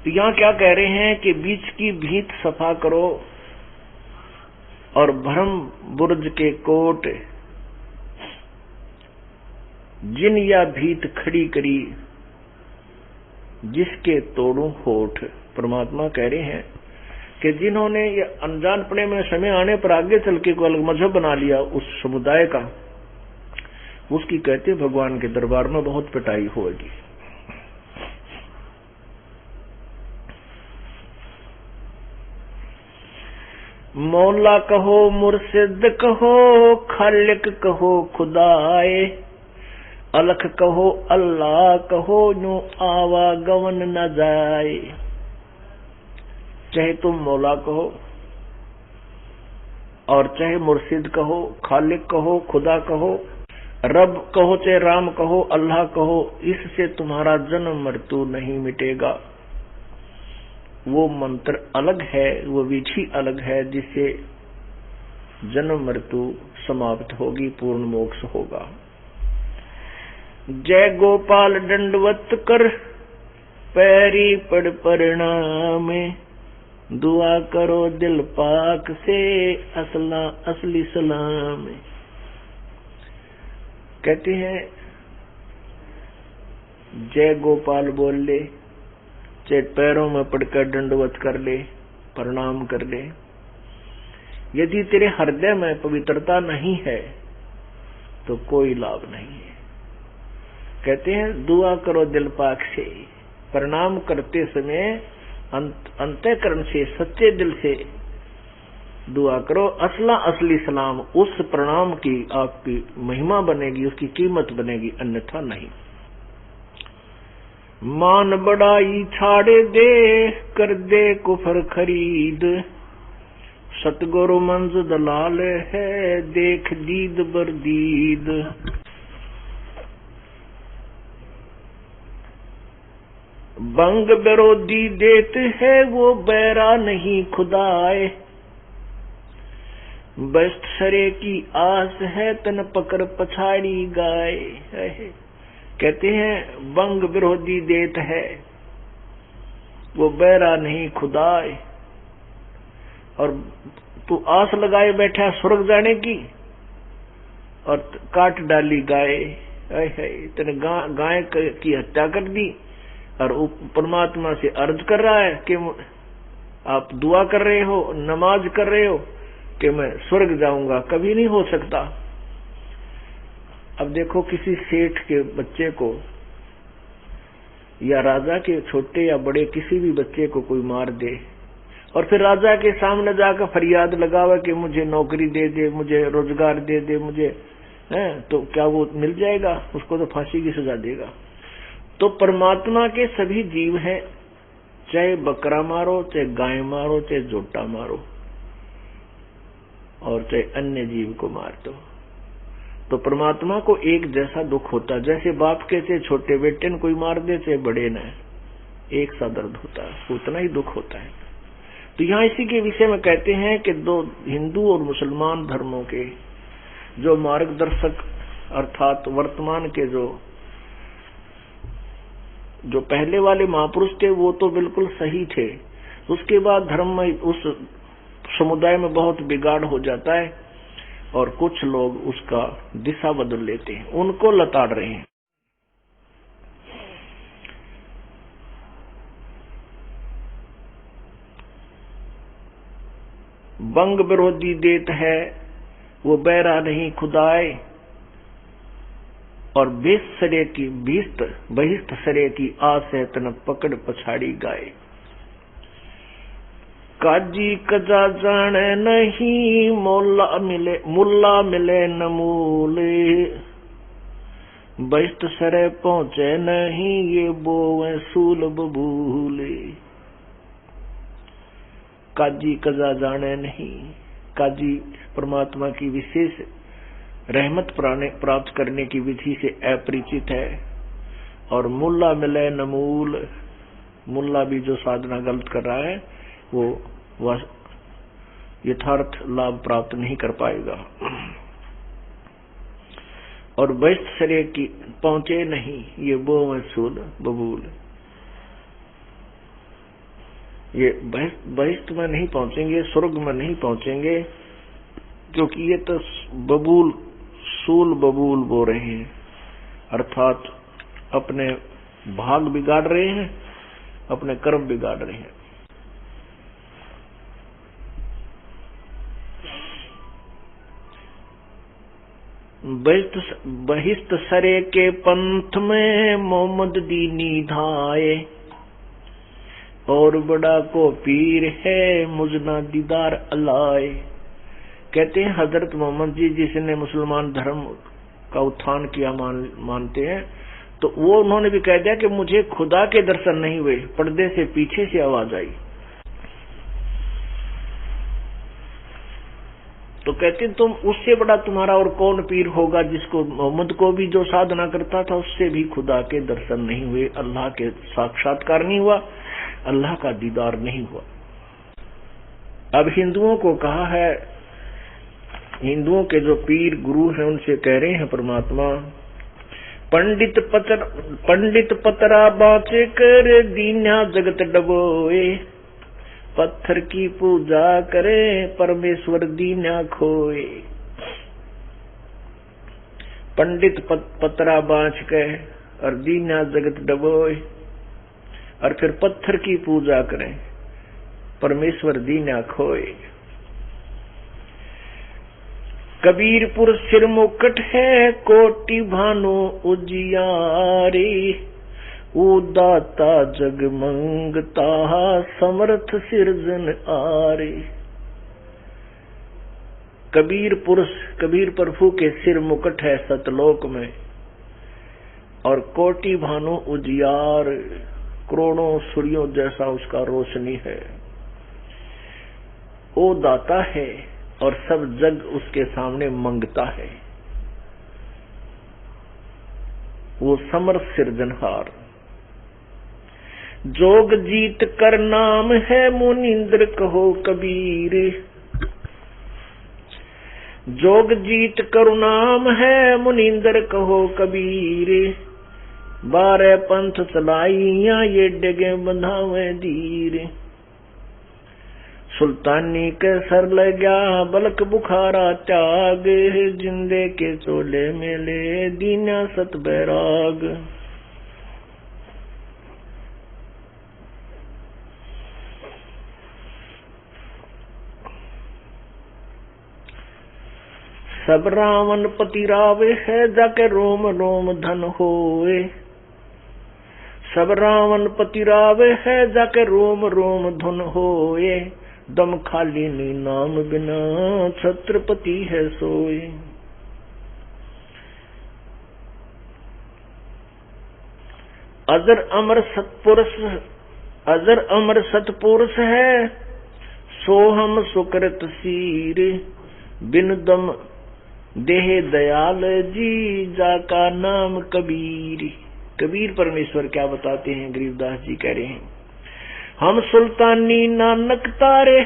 तो यहाँ क्या कह रहे हैं कि बीच की भीत सफा करो और भ्रम बुर्ज के कोट, जिन या भीत खड़ी करी जिसके तोड़ू होठ। परमात्मा कह रहे हैं कि जिन्होंने ये अनजानपने में समय आने पर आगे चल के कोई अलग मजहब बना लिया उस समुदाय का, उसकी कहते भगवान के दरबार में बहुत पिटाई होगी। मौला कहो, मुर्शिद कहो, खालिक कहो, खुदाए, अलख कहो, अल्लाह कहो, नो आवागमन न जाए। चाहे तुम मौला कहो और चाहे मुर्शिद कहो, खालिक कहो, खुदा कहो, रब कहो, चाहे राम कहो, अल्लाह कहो, इससे तुम्हारा जन्म मृत्यु नहीं मिटेगा। वो मंत्र अलग है, वो विधि अलग है जिससे जन्म मृत्यु समाप्त होगी, पूर्ण मोक्ष होगा। जय गोपाल दंडवत कर, पैरी पड़ प्रणाम, दुआ करो दिल पाक से, असली सलाम। कहते हैं जय गोपाल बोल ले, चाहे पैरों में पड़कर दंडवत कर ले, प्रणाम कर ले। यदि तेरे हृदय में पवित्रता नहीं है तो कोई लाभ नहीं है। कहते हैं दुआ करो दिल पाक से, प्रणाम करते समय अंतःकरण से, सच्चे दिल से दुआ करो। असली सलाम, उस प्रणाम की आपकी महिमा बनेगी, उसकी कीमत बनेगी, अन्यथा नहीं। मान बड़ाई छाड़े दे, कर दे कुफर खरीद, सतगुरु मंज दलाल है, देख दीद बरदीद। बंग विरोधी देत है, वो बैरा नहीं खुदाए, बस्त सरे की आस है, तन पकड़ पछाड़ी गाय। कहते हैं बंग विरोधी देत है, वो बैरा नहीं खुदाए, और तू आस लगाए बैठा स्वर्ग जाने की और काट डाली गाय। तने गाय की हत्या कर दी और परमात्मा से अर्ज कर रहा है कि आप दुआ कर रहे हो, नमाज कर रहे हो कि मैं स्वर्ग जाऊंगा। कभी नहीं हो सकता। अब देखो किसी सेठ के बच्चे को या राजा के छोटे या बड़े किसी भी बच्चे को कोई मार दे और फिर राजा के सामने जाकर फरियाद लगावे कि मुझे नौकरी दे दे, मुझे रोजगार दे दे, मुझे तो क्या वो मिल जाएगा? उसको तो फांसी की सजा देगा। तो परमात्मा के सभी जीव हैं, चाहे बकरा मारो, चाहे गाय मारो, चाहे जोटा मारो, और चाहे अन्य जीव को मार दो, तो परमात्मा को एक जैसा दुख होता है। जैसे बाप के चाहे छोटे बेटे ने कोई मार दे, चाहे बड़े ने, एक सा दर्द होता है, उतना ही दुख होता है। तो यहाँ इसी के विषय में कहते हैं कि दो हिंदू और मुसलमान धर्मों के जो मार्गदर्शक अर्थात वर्तमान के जो पहले वाले महापुरुष थे वो तो बिल्कुल सही थे, उसके बाद धर्म में उस समुदाय में बहुत बिगाड़ हो जाता है और कुछ लोग उसका दिशा बदल लेते हैं, उनको लताड़ रहे हैं। बंग विरोधी देत है वो बैरा नहीं खुदाए, और बहिष्ट सरे की आस है तन पकड़ पछाड़ी गाए। काजी कजा जाने नहीं मुल्ला मिले न मूले, बहिष्ट सरे पहुंचे नहीं ये बोवे सूल बबूले। काजी कजा जाने नहीं, काजी परमात्मा की विशेष रहमत प्राप्त करने की विधि से अपरिचित है, और मुल्ला मिले न मूल, मुल्ला भी जो साधना गलत कर रहा है वो यथार्थ लाभ प्राप्त नहीं कर पाएगा। और बहिष्ट शरीर की पहुंचे नहीं ये बोसूल बबूल, ये बहिष्ट में नहीं पहुंचेंगे, स्वर्ग में नहीं पहुंचेंगे, क्योंकि ये तो बबूल सूल बबूल बो रहे हैं, अर्थात अपने भाग बिगाड़ रहे हैं, अपने कर्म बिगाड़ रहे हैं। बहिष्ट सरे के पंथ में मोहम्मद दीनी धाए, और बड़ा को पीर है मुजना दीदार अलाए। कहते हैं हजरत मोहम्मद जी जिसने मुसलमान धर्म का उत्थान किया मानते हैं, तो वो उन्होंने भी कह दिया कि मुझे खुदा के दर्शन नहीं हुए। पर्दे से पीछे से आवाज आई, तो कहते तुम उससे बड़ा तुम्हारा और कौन पीर होगा जिसको मोहम्मद को भी जो साधना करता था उससे भी खुदा के दर्शन नहीं हुए, अल्लाह के साक्षात्कार नहीं हुआ, अल्लाह का दीदार नहीं हुआ। अब हिंदुओं को कहा है, हिंदुओं के जो पीर गुरु हैं उनसे कह रहे हैं परमात्मा, पंडित पतरा बाचे कर दीन्या जगत डबोए, पत्थर की पूजा करे परमेश्वर दीन्या खोए। पंडित पतरा बांच के और दीन्या जगत डबोए, और फिर पत्थर की पूजा करें परमेश्वर दीन्या खोए। कबीरपुर सिर मुकट है कोटि भानु उजियारे, उदाता जग मंगता समर्थ सिरजन आरे। कबीर प्रभु के सिर मुकट है सतलोक में, और कोटि भानु उजियार, करोड़ों सूर्यों जैसा उसका रोशनी है। वो दाता है और सब जग उसके सामने मंगता है, वो समर्थ सिरजनहार। जोग जीत कर नाम है मुनिंद्र कहो कबीर, जोग जीत कर नाम है मुनिंद्र कहो कबीर। 12 पंथ चलाइया ये डगे बंधावे धीर, सुल्तानी के सर लग्या बलक बुखारा त्याग, जिंदे के चोले मेले दीना सत बैराग। सब रावण पति रावे है जाके रोम रोम धन होए, सब रावण पति रावे है जाके रोम रोम धन होए। दम खाली नी नाम बिना छत्रपति है सोए। अजर अमर सत्पुरुष अजर अमर सतपुरुष है, सो हम सुकृत सीर, बिन दम देह दयाल जी, जाका नाम कबीर। कबीर परमेश्वर क्या बताते हैं, गरीबदास जी कह रहे हैं, हम सुल्तानी नानक तारे।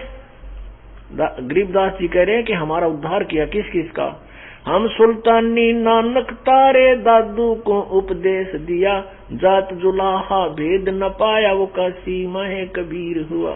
गरीबदास जी कह रहे हैं कि हमारा उद्धार किया किस किस का, हम सुल्तानी नानक तारे, दादू को उपदेश दिया, जात जुलाहा भेद न पाया, वो काशी माहे कबीर हुआ।